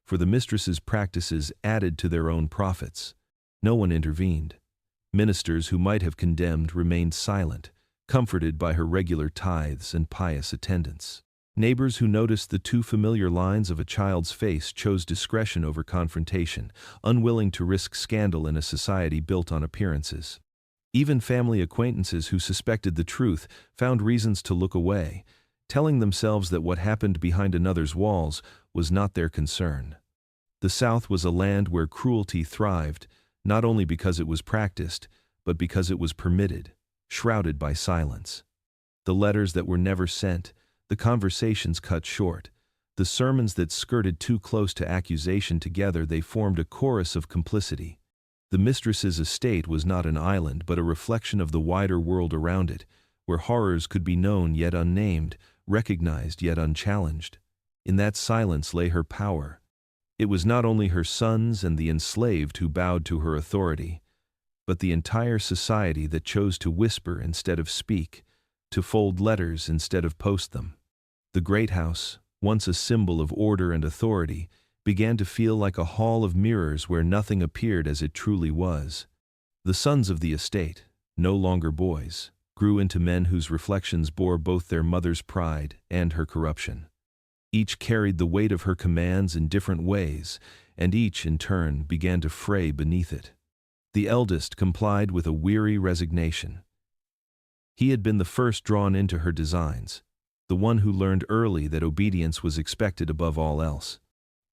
for the Mistress's practices added to their own profits. No one intervened. Ministers who might have condemned remained silent, comforted by her regular tithes and pious attendance. Neighbors who noticed the too familiar lines of a child's face chose discretion over confrontation, unwilling to risk scandal in a society built on appearances. Even family acquaintances who suspected the truth found reasons to look away, telling themselves that what happened behind another's walls was not their concern. The South was a land where cruelty thrived, not only because it was practiced, but because it was permitted, shrouded by silence. The letters that were never sent, the conversations cut short, the sermons that skirted too close to accusation, together they formed a chorus of complicity. The Mistress's estate was not an island but a reflection of the wider world around it, where horrors could be known yet unnamed, recognized yet unchallenged. In that silence lay her power. It was not only her sons and the enslaved who bowed to her authority, but the entire society that chose to whisper instead of speak, to fold letters instead of post them. The great house, once a symbol of order and authority, began to feel like a hall of mirrors where nothing appeared as it truly was. The sons of the estate, no longer boys, grew into men whose reflections bore both their mother's pride and her corruption. Each carried the weight of her commands in different ways, and each, in turn, began to fray beneath it. The eldest complied with a weary resignation. He had been the first drawn into her designs, the one who learned early that obedience was expected above all else.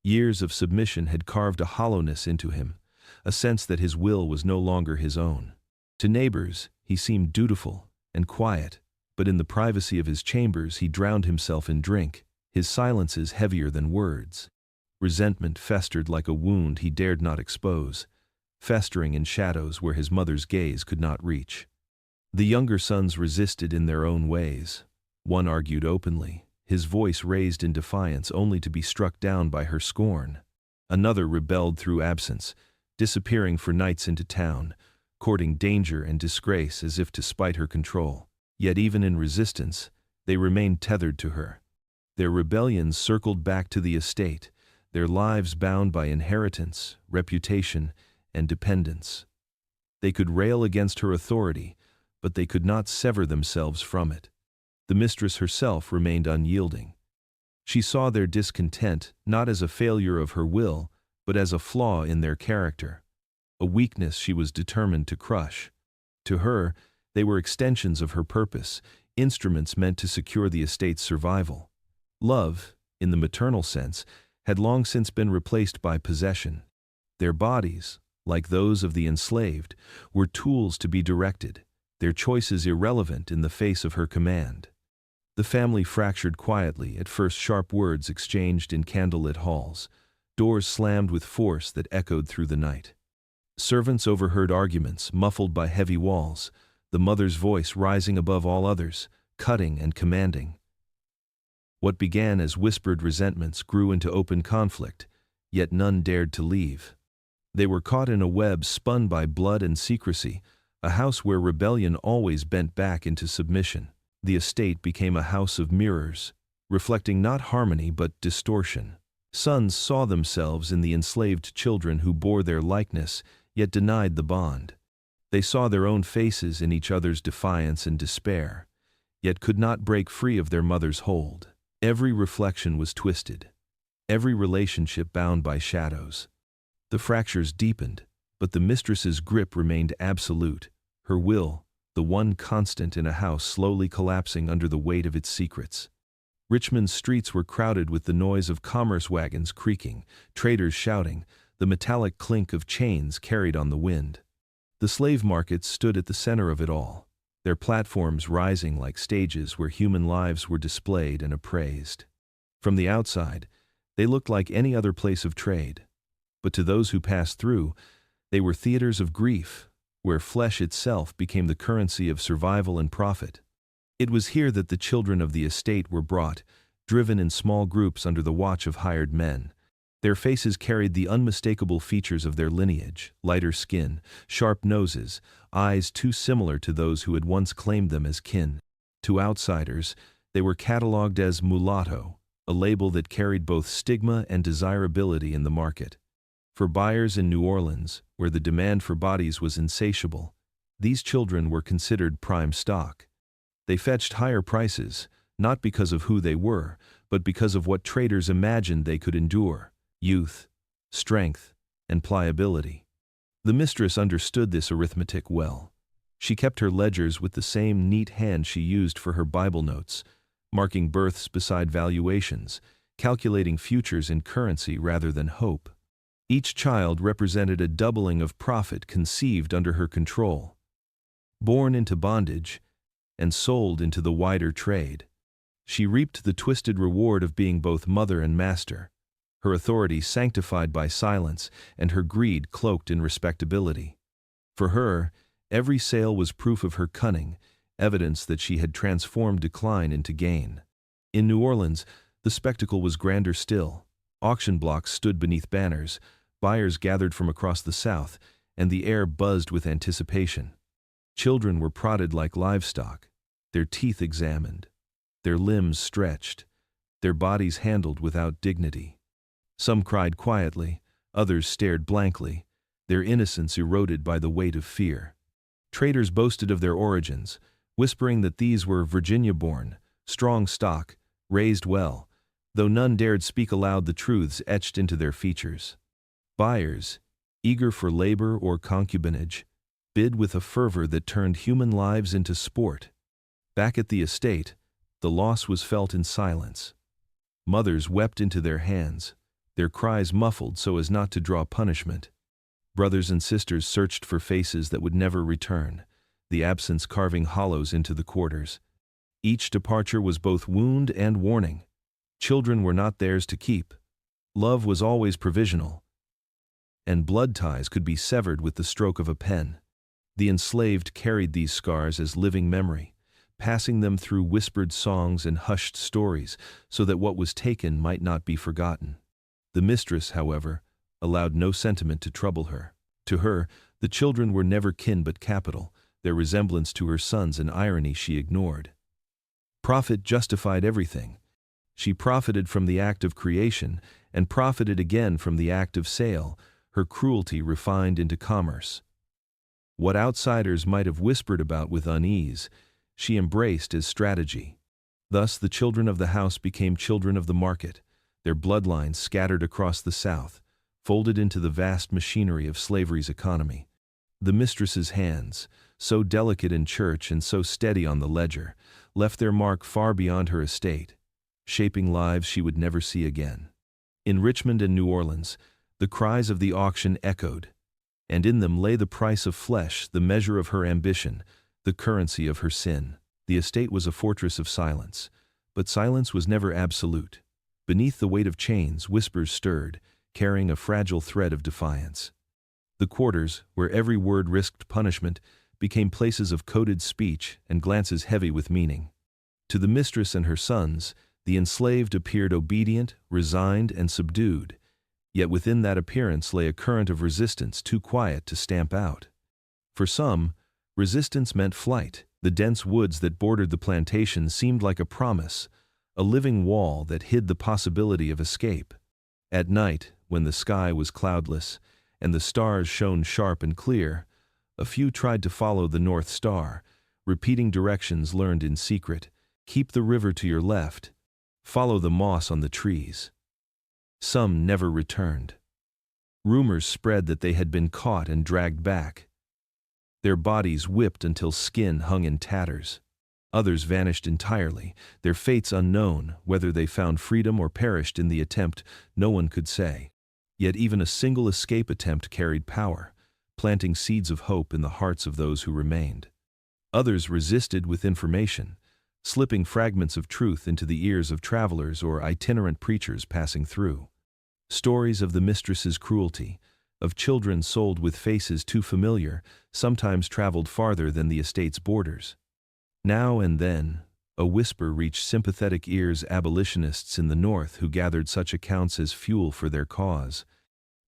Years of submission had carved a hollowness into him, a sense that his will was no longer his own. To neighbors, he seemed dutiful and quiet, but in the privacy of his chambers he drowned himself in drink, his silences heavier than words. Resentment festered like a wound he dared not expose, festering in shadows where his mother's gaze could not reach. The younger sons resisted in their own ways. One argued openly, his voice raised in defiance only to be struck down by her scorn. Another rebelled through absence, disappearing for nights into town, courting danger and disgrace as if to spite her control. Yet even in resistance, they remained tethered to her. Their rebellions circled back to the estate, their lives bound by inheritance, reputation, and dependence. They could rail against her authority, but they could not sever themselves from it. The mistress herself remained unyielding. She saw their discontent not as a failure of her will, but as a flaw in their character, a weakness she was determined to crush. To her, they were extensions of her purpose, instruments meant to secure the estate's survival. Love, in the maternal sense, had long since been replaced by possession. Their bodies, like those of the enslaved, were tools to be directed, their choices irrelevant in the face of her command. The family fractured quietly, at first sharp words exchanged in candlelit halls, doors slammed with force that echoed through the night. Servants overheard arguments, muffled by heavy walls, the mother's voice rising above all others, cutting and commanding. What began as whispered resentments grew into open conflict, yet none dared to leave. They were caught in a web spun by blood and secrecy, a house where rebellion always bent back into submission. The estate became a house of mirrors, reflecting not harmony but distortion. Sons saw themselves in the enslaved children who bore their likeness, yet denied the bond. They saw their own faces in each other's defiance and despair, yet could not break free of their mother's hold. Every reflection was twisted, every relationship bound by shadows. The fractures deepened, but the mistress's grip remained absolute, her will, the one constant in a house slowly collapsing under the weight of its secrets. Richmond's streets were crowded with the noise of commerce wagons creaking, traders shouting, the metallic clink of chains carried on the wind. The slave markets stood at the center of it all, their platforms rising like stages where human lives were displayed and appraised. From the outside, they looked like any other place of trade, but to those who passed through, they were theaters of grief, where flesh itself became the currency of survival and profit. It was here that the children of the estate were brought, driven in small groups under the watch of hired men. Their faces carried the unmistakable features of their lineage: lighter skin, sharp noses, eyes too similar to those who had once claimed them as kin. To outsiders, they were catalogued as mulatto, a label that carried both stigma and desirability in the market. For buyers in New Orleans, where the demand for bodies was insatiable, these children were considered prime stock. They fetched higher prices, not because of who they were, but because of what traders imagined they could endure: youth, strength, and pliability. The mistress understood this arithmetic well. She kept her ledgers with the same neat hand she used for her Bible notes, marking births beside valuations, calculating futures in currency rather than hope. Each child represented a doubling of profit conceived under her control. Born into bondage and sold into the wider trade, she reaped the twisted reward of being both mother and master, her authority sanctified by silence and her greed cloaked in respectability. For her, every sale was proof of her cunning, evidence that she had transformed decline into gain. In New Orleans, the spectacle was grander still. Auction blocks stood beneath banners, buyers gathered from across the South, and the air buzzed with anticipation. Children were prodded like livestock, their teeth examined, their limbs stretched, their bodies handled without dignity. Some cried quietly, others stared blankly, their innocence eroded by the weight of fear. Traders boasted of their origins, whispering that these were Virginia-born, strong stock, raised well, though none dared speak aloud the truths etched into their features. Buyers, eager for labor or concubinage, bid with a fervor that turned human lives into sport. Back at the estate, the loss was felt in silence. Mothers wept into their hands, their cries muffled so as not to draw punishment. Brothers and sisters searched for faces that would never return, the absence carving hollows into the quarters. Each departure was both wound and warning. Children were not theirs to keep. Love was always provisional, and blood ties could be severed with the stroke of a pen. The enslaved carried these scars as living memory, passing them through whispered songs and hushed stories so that what was taken might not be forgotten. The mistress, however, allowed no sentiment to trouble her. To her, the children were never kin but capital, their resemblance to her sons an irony she ignored. Profit justified everything. She profited from the act of creation and profited again from the act of sale, her cruelty refined into commerce. What outsiders might have whispered about with unease, she embraced as strategy. Thus the children of the house became children of the market, their bloodlines scattered across the South, folded into the vast machinery of slavery's economy. The mistress's hands, so delicate in church and so steady on the ledger, left their mark far beyond her estate, shaping lives she would never see again. In Richmond and New Orleans, the cries of the auction echoed, and in them lay the price of flesh, the measure of her ambition, the currency of her sin. The estate was a fortress of silence, but silence was never absolute. Beneath the weight of chains, whispers stirred, carrying a fragile thread of defiance. The quarters, where every word risked punishment, became places of coded speech and glances heavy with meaning. To the mistress and her sons, the enslaved appeared obedient, resigned, and subdued, yet within that appearance lay a current of resistance too quiet to stamp out. For some, resistance meant flight. The dense woods that bordered the plantation seemed like a promise, a living wall that hid the possibility of escape. At night, when the sky was cloudless and the stars shone sharp and clear, a few tried to follow the North Star, repeating directions learned in secret. Keep the river to your left. Follow the moss on the trees. Some never returned. Rumors spread that they had been caught and dragged back, their bodies whipped until skin hung in tatters. Others vanished entirely, their fates unknown. Whether they found freedom or perished in the attempt, no one could say. Yet even a single escape attempt carried power, planting seeds of hope in the hearts of those who remained. Others resisted with information, slipping fragments of truth into the ears of travelers or itinerant preachers passing through. Stories of the mistress's cruelty, of children sold with faces too familiar, sometimes traveled farther than the estate's borders. Now and then, a whisper reached sympathetic ears abolitionists in the North who gathered such accounts as fuel for their cause.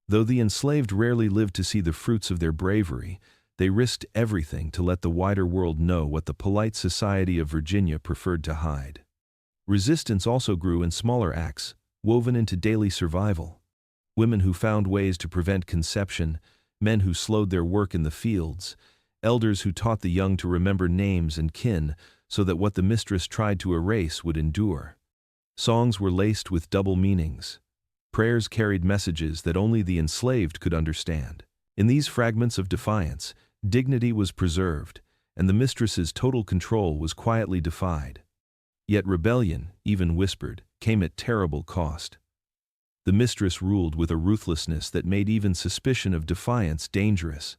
Though the enslaved rarely lived to see the fruits of their bravery, they risked everything to let the wider world know what the polite society of Virginia preferred to hide. Resistance also grew in smaller acts, woven into daily survival. Women who found ways to prevent conception, men who slowed their work in the fields, elders who taught the young to remember names and kin so that what the mistress tried to erase would endure. Songs were laced with double meanings. Prayers carried messages that only the enslaved could understand. In these fragments of defiance, dignity was preserved, and the mistress's total control was quietly defied. Yet rebellion, even whispered, came at terrible cost. The mistress ruled with a ruthlessness that made even suspicion of defiance dangerous.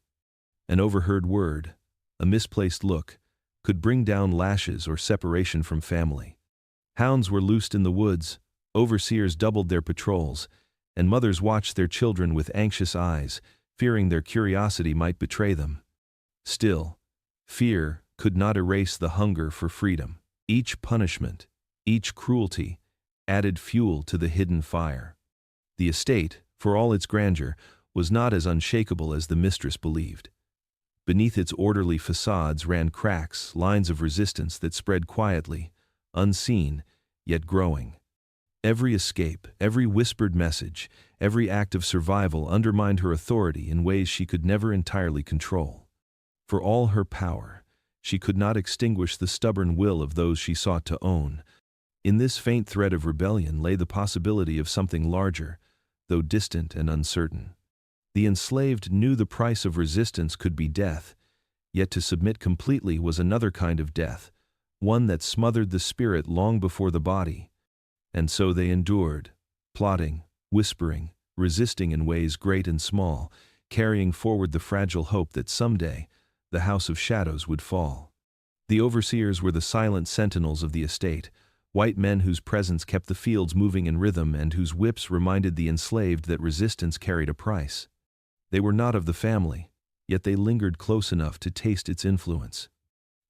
An overheard word, a misplaced look, could bring down lashes or separation from family. Hounds were loosed in the woods, overseers doubled their patrols, and mothers watched their children with anxious eyes, fearing their curiosity might betray them. Still, fear, could not erase the hunger for freedom. Each punishment, each cruelty, added fuel to the hidden fire. The estate, for all its grandeur, was not as unshakable as the mistress believed. Beneath its orderly facades ran cracks, lines of resistance that spread quietly, unseen, yet growing. Every escape, every whispered message, every act of survival undermined her authority in ways she could never entirely control. For all her power, she could not extinguish the stubborn will of those she sought to own. In this faint thread of rebellion lay the possibility of something larger, though distant and uncertain. The enslaved knew the price of resistance could be death, yet to submit completely was another kind of death, one that smothered the spirit long before the body. And so they endured, plotting, whispering, resisting in ways great and small, carrying forward the fragile hope that someday the house of shadows would fall. The overseers were the silent sentinels of the estate, white men whose presence kept the fields moving in rhythm and whose whips reminded the enslaved that resistance carried a price. They were not of the family, yet they lingered close enough to taste its influence.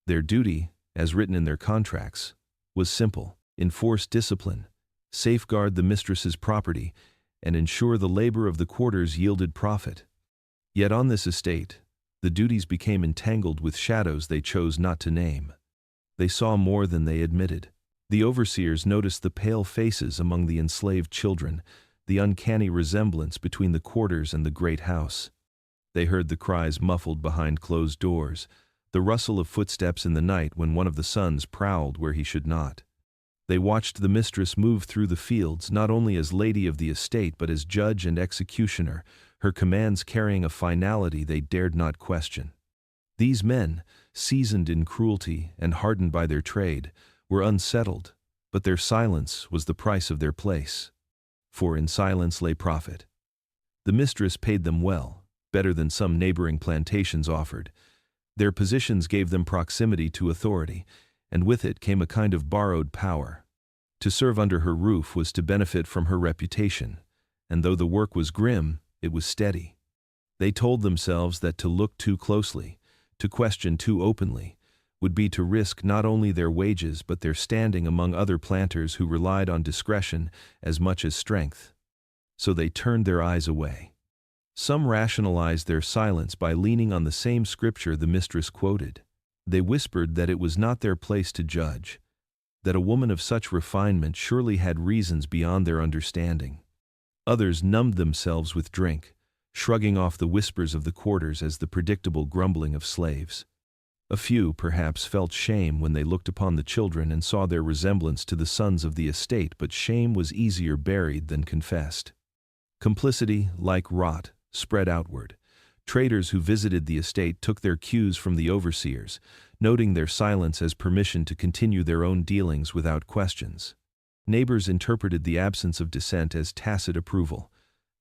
Their duty, as written in their contracts, was simple: enforce discipline, safeguard the mistress's property, and ensure the labor of the quarters yielded profit. Yet on this estate, the duties became entangled with shadows they chose not to name. They saw more than they admitted. The overseers noticed the pale faces among the enslaved children, the uncanny resemblance between the quarters and the great house. They heard the cries muffled behind closed doors, the rustle of footsteps in the night when one of the sons prowled where he should not. They watched the mistress move through the fields not only as lady of the estate but as judge and executioner, her commands carrying a finality they dared not question. These men, seasoned in cruelty and hardened by their trade, were unsettled, but their silence was the price of their place. For in silence lay profit. The mistress paid them well, better than some neighboring plantations offered. Their positions gave them proximity to authority, and with it came a kind of borrowed power. To serve under her roof was to benefit from her reputation, and though the work was grim, it was steady. They told themselves that to look too closely, to question too openly, would be to risk not only their wages but their standing among other planters who relied on discretion as much as strength. So they turned their eyes away. Some rationalized their silence by leaning on the same scripture the mistress quoted. They whispered that it was not their place to judge, that a woman of such refinement surely had reasons beyond their understanding. Others numbed themselves with drink, shrugging off the whispers of the quarters as the predictable grumbling of slaves. A few, perhaps, felt shame when they looked upon the children and saw their resemblance to the sons of the estate, but shame was easier buried than confessed. Complicity, like rot, spread outward. Traders who visited the estate took their cues from the overseers, noting their silence as permission to continue their own dealings without questions. Neighbors interpreted the absence of dissent as tacit approval,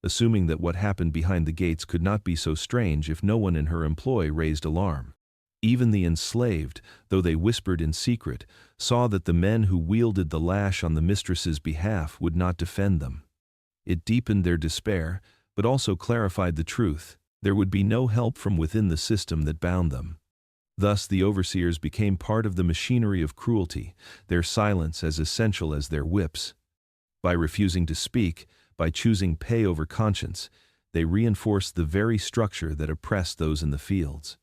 assuming that what happened behind the gates could not be so strange if no one in her employ raised alarm. Even the enslaved, though they whispered in secret, saw that the men who wielded the lash on the mistress's behalf would not defend them. It deepened their despair, but also clarified the truth: there would be no help from within the system that bound them. Thus the overseers became part of the machinery of cruelty, their silence as essential as their whips. By refusing to speak, by choosing pay over conscience, they reinforced the very structure that oppressed those in the fields.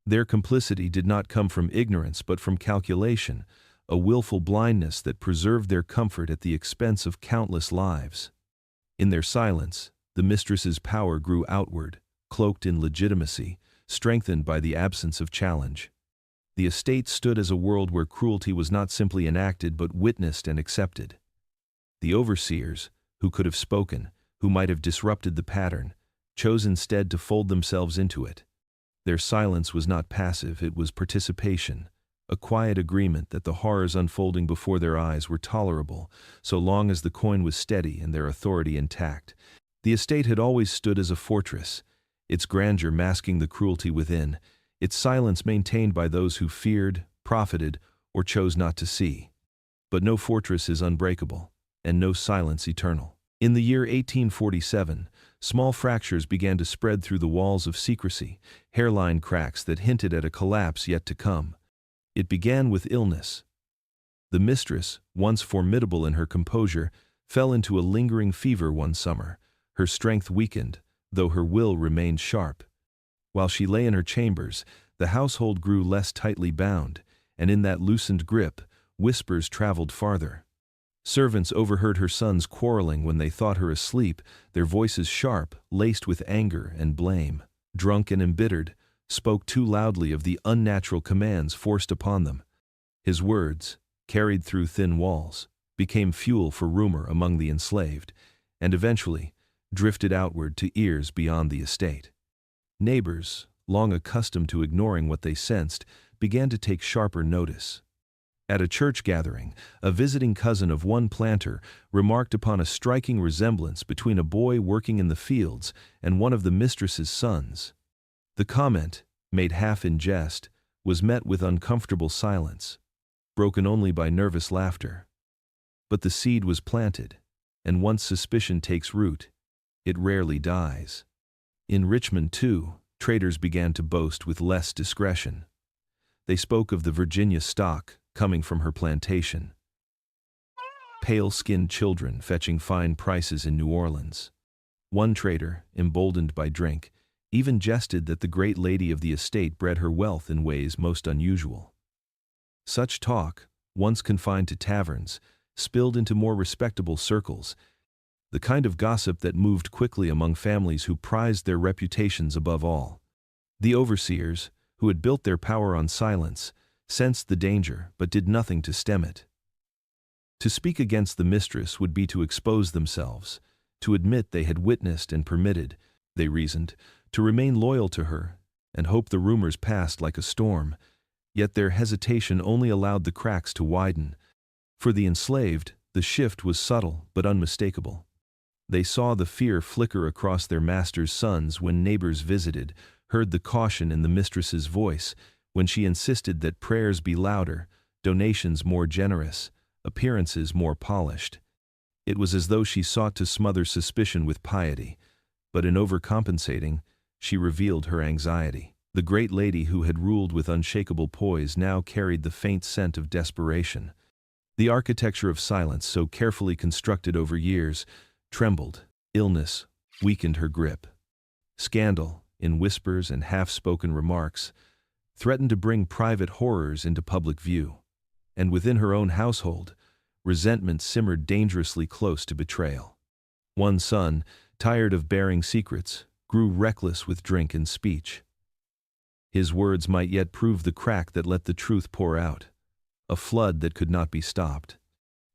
Their complicity did not come from ignorance but from calculation, a willful blindness that preserved their comfort at the expense of countless lives. In their silence, the mistress's power grew outward, cloaked in legitimacy, strengthened by the absence of challenge. The estate stood as a world where cruelty was not simply enacted but witnessed and accepted. The overseers, who could have spoken, who might have disrupted the pattern, chose instead to fold themselves into it. Their silence was not passive, it was participation, a quiet agreement that the horrors unfolding before their eyes were tolerable, so long as the coin was steady and their authority intact. The estate had always stood as a fortress, its grandeur masking the cruelty within, its silence maintained by those who feared, profited, or chose not to see. But no fortress is unbreakable, and no silence eternal. In the year 1847, small fractures began to spread through the walls of secrecy, hairline cracks that hinted at a collapse yet to come. It began with illness. The mistress, once formidable in her composure, fell into a lingering fever one summer. Her strength weakened, though her will remained sharp. While she lay in her chambers, the household grew less tightly bound, and in that loosened grip, whispers traveled farther. Servants overheard her sons quarreling when they thought her asleep, their voices sharp, laced with anger and blame. Drunk and embittered, spoke too loudly of the unnatural commands forced upon them. His words, carried through thin walls, became fuel for rumor among the enslaved, and eventually drifted outward to ears beyond the estate. Neighbors, long accustomed to ignoring what they sensed, began to take sharper notice. At a church gathering, a visiting cousin of one planter remarked upon a striking resemblance between a boy working in the fields and one of the mistress's sons. The comment, made half in jest, was met with uncomfortable silence, broken only by nervous laughter. But the seed was planted, and once suspicion takes root, it rarely dies. In Richmond, too, traders began to boast with less discretion. They spoke of the Virginia stock coming from her plantation. Pale-skinned children fetching fine prices in New Orleans. One trader, emboldened by drink, even jested that the great lady of the estate bred her wealth in ways most unusual. Such talk, once confined to taverns, spilled into more respectable circles, the kind of gossip that moved quickly among families who prized their reputations above all. The overseers, who had built their power on silence, sensed the danger but did nothing to stem it. To speak against the mistress would be to expose themselves, to admit they had witnessed and permitted, they reasoned, to remain loyal to her and hope the rumors passed like a storm. Yet their hesitation only allowed the cracks to widen. For the enslaved, the shift was subtle but unmistakable. They saw the fear flicker across their master's sons when neighbors visited, heard the caution in the mistress's voice when she insisted that prayers be louder, donations more generous, appearances more polished. It was as though she sought to smother suspicion with piety, but in overcompensating, she revealed her anxiety. The great lady who had ruled with unshakable poise now carried the faint scent of desperation. The architecture of silence, so carefully constructed over years, trembled. Illness weakened her grip. Scandal, in whispers and half-spoken remarks, threatened to bring private horrors into public view. And within her own household, resentment simmered dangerously close to betrayal. One son, tired of bearing secrets, grew reckless with drink and speech. His words might yet prove the crack that let the truth pour out, a flood that could not be stopped.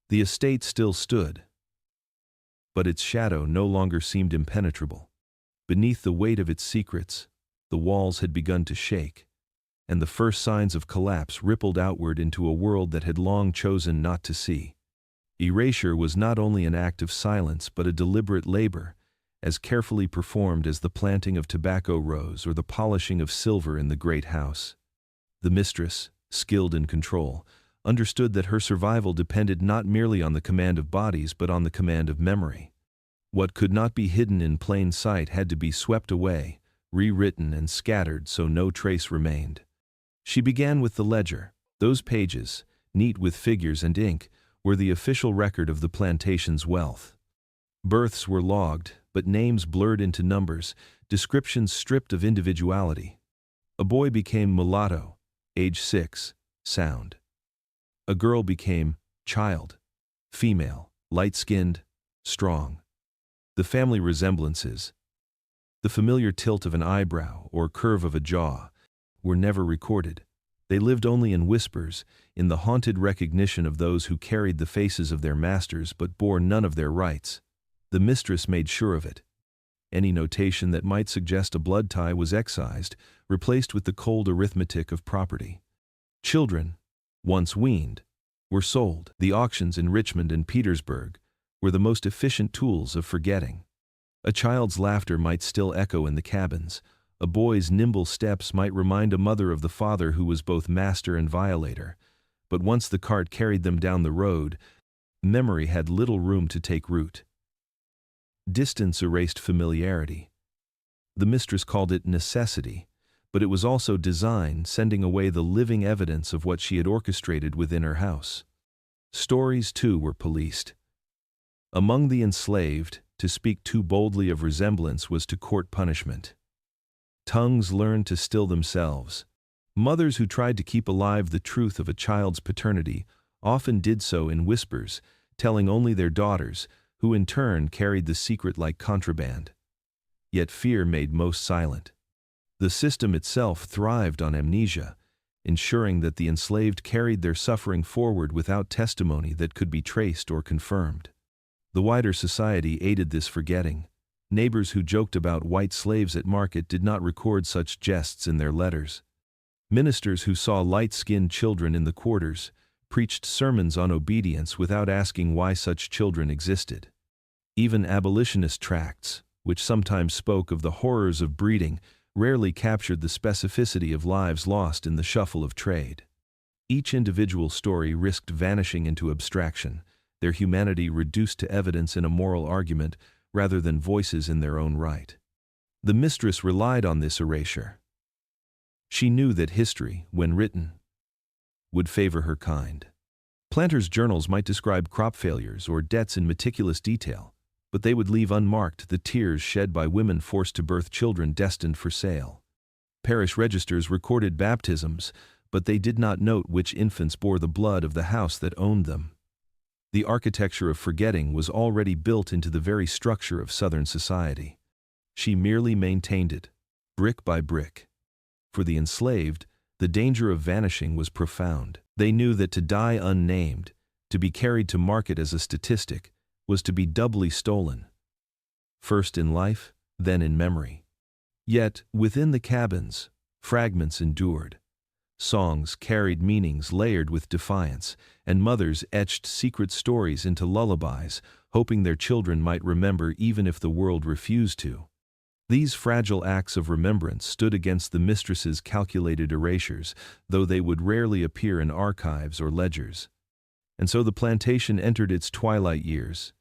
The estate still stood, but its shadow no longer seemed impenetrable. Beneath the weight of its secrets, the walls had begun to shake, and the first signs of collapse rippled outward into a world that had long chosen not to see. Erasure was not only an act of silence but a deliberate labor, as carefully performed as the planting of tobacco rows or the polishing of silver in the great house. The mistress, skilled in control, understood that her survival depended not merely on the command of bodies but on the command of memory. What could not be hidden in plain sight had to be swept away, rewritten and scattered so no trace remained. She began with the ledger. Those pages, neat with figures and ink, were the official record of the plantation's wealth. Births were logged, but names blurred into numbers, descriptions stripped of individuality. A boy became mulatto, age 6, sound. A girl became child, female, light-skinned, strong. The family resemblances, the familiar tilt of an eyebrow or curve of a jaw, were never recorded. They lived only in whispers, in the haunted recognition of those who carried the faces of their masters but bore none of their rights. The mistress made sure of it. Any notation that might suggest a blood tie was excised, replaced with the cold arithmetic of property. Children, once weaned, were sold. The auctions in Richmond and Petersburg were the most efficient tools of forgetting. A child's laughter might still echo in the cabins. A boy's nimble steps might remind a mother of the father who was both master and violator. But once the cart carried them down the road, memory had little room to take root. Distance erased familiarity. The mistress called it necessity, but it was also design, sending away the living evidence of what she had orchestrated within her house. Stories, too, were policed. Among the enslaved, to speak too boldly of resemblance was to court punishment. Tongues learned to still themselves. Mothers who tried to keep alive the truth of a child's paternity often did so in whispers, telling only their daughters, who in turn carried the secret like contraband. Yet fear made most silent. The system itself thrived on amnesia, ensuring that the enslaved carried their suffering forward without testimony that could be traced or confirmed. The wider society aided this forgetting. Neighbors who joked about white slaves at market did not record such jests in their letters. Ministers who saw light-skinned children in the quarters preached sermons on obedience without asking why such children existed. Even abolitionist tracts, which sometimes spoke of the horrors of breeding, rarely captured the specificity of lives lost in the shuffle of trade. Each individual story risked vanishing into abstraction, their humanity reduced to evidence in a moral argument rather than voices in their own right. The Mistress relied on this erasure. She knew that history, when written, would favor her kind. Planters' journals might describe crop failures or debts in meticulous detail, but they would leave unmarked the tears shed by women forced to birth children destined for sale. Parish registers recorded baptisms, but they did not note which infants bore the blood of the house that owned them. The architecture of forgetting was already built into the very structure of Southern society. She merely maintained it, brick by brick. For the enslaved, the danger of vanishing was profound. They knew that to die unnamed, to be carried to market as a statistic, was to be doubly stolen. First in life, then in memory. Yet, within the cabins, fragments endured. Songs carried meanings layered with defiance, and mothers etched secret stories into lullabies, hoping their children might remember even if the world refused to. These fragile acts of remembrance stood against the mistress's calculated erasures, though they would rarely appear in archives or ledgers. And so the plantation entered its twilight years,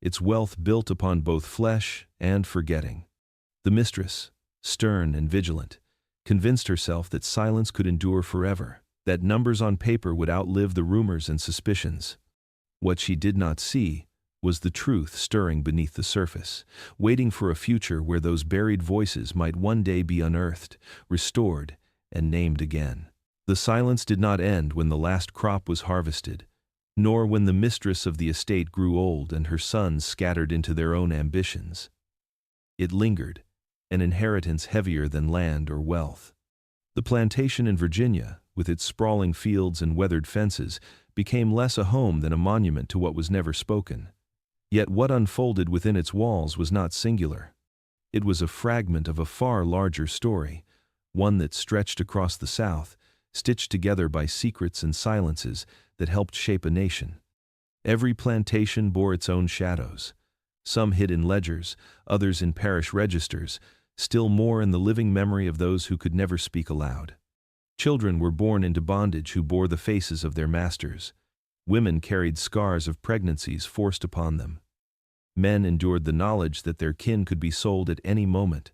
its wealth built upon both flesh and forgetting. The mistress, stern and vigilant, convinced herself that silence could endure forever, that numbers on paper would outlive the rumors and suspicions. What she did not see was the truth stirring beneath the surface, waiting for a future where those buried voices might one day be unearthed, restored, and named again. The silence did not end when the last crop was harvested, nor when the mistress of the estate grew old and her sons scattered into their own ambitions. It lingered, an inheritance heavier than land or wealth. The plantation in Virginia, with its sprawling fields and weathered fences, became less a home than a monument to what was never spoken. Yet what unfolded within its walls was not singular. It was a fragment of a far larger story, one that stretched across the South, stitched together by secrets and silences that helped shape a nation. Every plantation bore its own shadows, some hid in ledgers, others in parish registers, still more in the living memory of those who could never speak aloud. Children were born into bondage who bore the faces of their masters. Women carried scars of pregnancies forced upon them. Men endured the knowledge that their kin could be sold at any moment.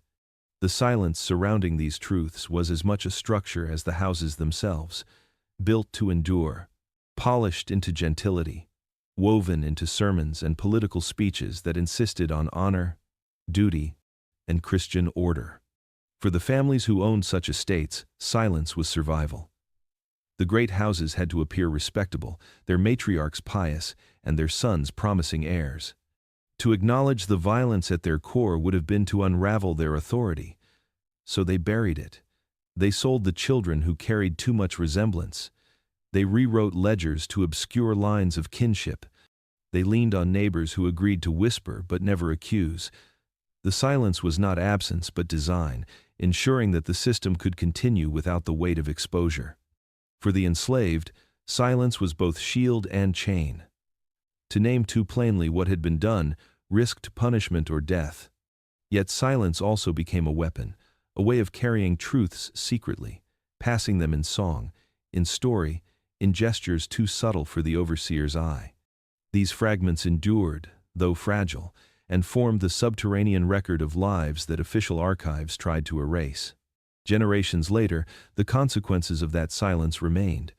The silence surrounding these truths was as much a structure as the houses themselves, built to endure, polished into gentility, woven into sermons and political speeches that insisted on honor, duty, and Christian order. For the families who owned such estates, silence was survival. The great houses had to appear respectable, their matriarchs pious, and their sons promising heirs. To acknowledge the violence at their core would have been to unravel their authority. So they buried it. They sold the children who carried too much resemblance. They rewrote ledgers to obscure lines of kinship. They leaned on neighbors who agreed to whisper but never accuse. The silence was not absence but design, ensuring that the system could continue without the weight of exposure. For the enslaved, silence was both shield and chain. To name too plainly what had been done risked punishment or death. Yet silence also became a weapon, a way of carrying truths secretly, passing them in song, in story, in gestures too subtle for the overseer's eye. These fragments endured, though fragile, and formed the subterranean record of lives that official archives tried to erase. Generations later, the consequences of that silence remained.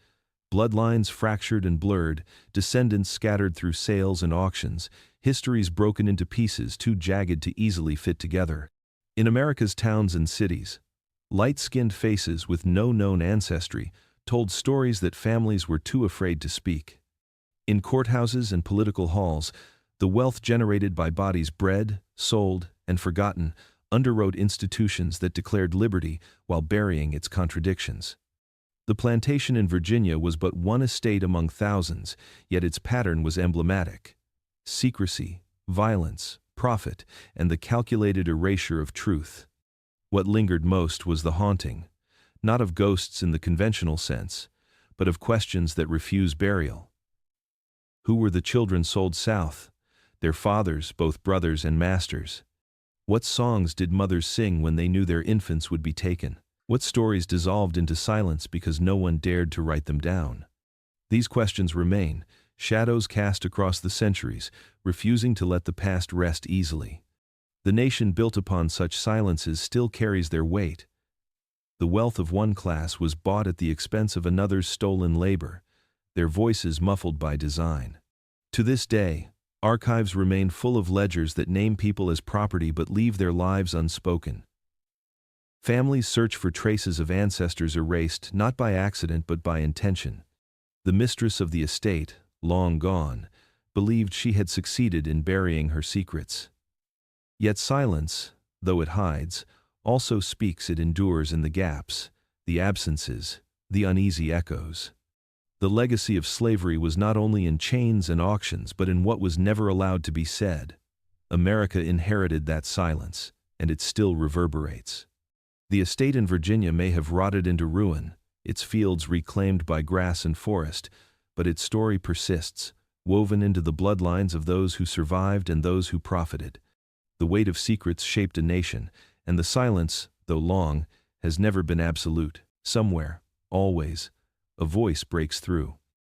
Bloodlines fractured and blurred, descendants scattered through sales and auctions, histories broken into pieces too jagged to easily fit together. In America's towns and cities, light-skinned faces with no known ancestry told stories that families were too afraid to speak. In courthouses and political halls, the wealth generated by bodies bred, sold, and forgotten underwrote institutions that declared liberty while burying its contradictions. The plantation in Virginia was but one estate among thousands, yet its pattern was emblematic. Secrecy, violence, profit, and the calculated erasure of truth. What lingered most was the haunting, not of ghosts in the conventional sense, but of questions that refuse burial. Who were the children sold south? Their fathers, both brothers and masters. What songs did mothers sing when they knew their infants would be taken? What stories dissolved into silence because no one dared to write them down? These questions remain, shadows cast across the centuries, refusing to let the past rest easily. The nation built upon such silences still carries their weight. The wealth of one class was bought at the expense of another's stolen labor, their voices muffled by design. To this day, archives remain full of ledgers that name people as property but leave their lives unspoken. Families search for traces of ancestors erased not by accident but by intention. The mistress of the estate, long gone, believed she had succeeded in burying her secrets. Yet silence, though it hides, also speaks. It endures in the gaps, the absences, the uneasy echoes. The legacy of slavery was not only in chains and auctions but in what was never allowed to be said. America inherited that silence, and it still reverberates. The estate in Virginia may have rotted into ruin, its fields reclaimed by grass and forest, but its story persists, woven into the bloodlines of those who survived and those who profited. The weight of secrets shaped a nation, and the silence, though long, has never been absolute. Somewhere, always, a voice breaks through.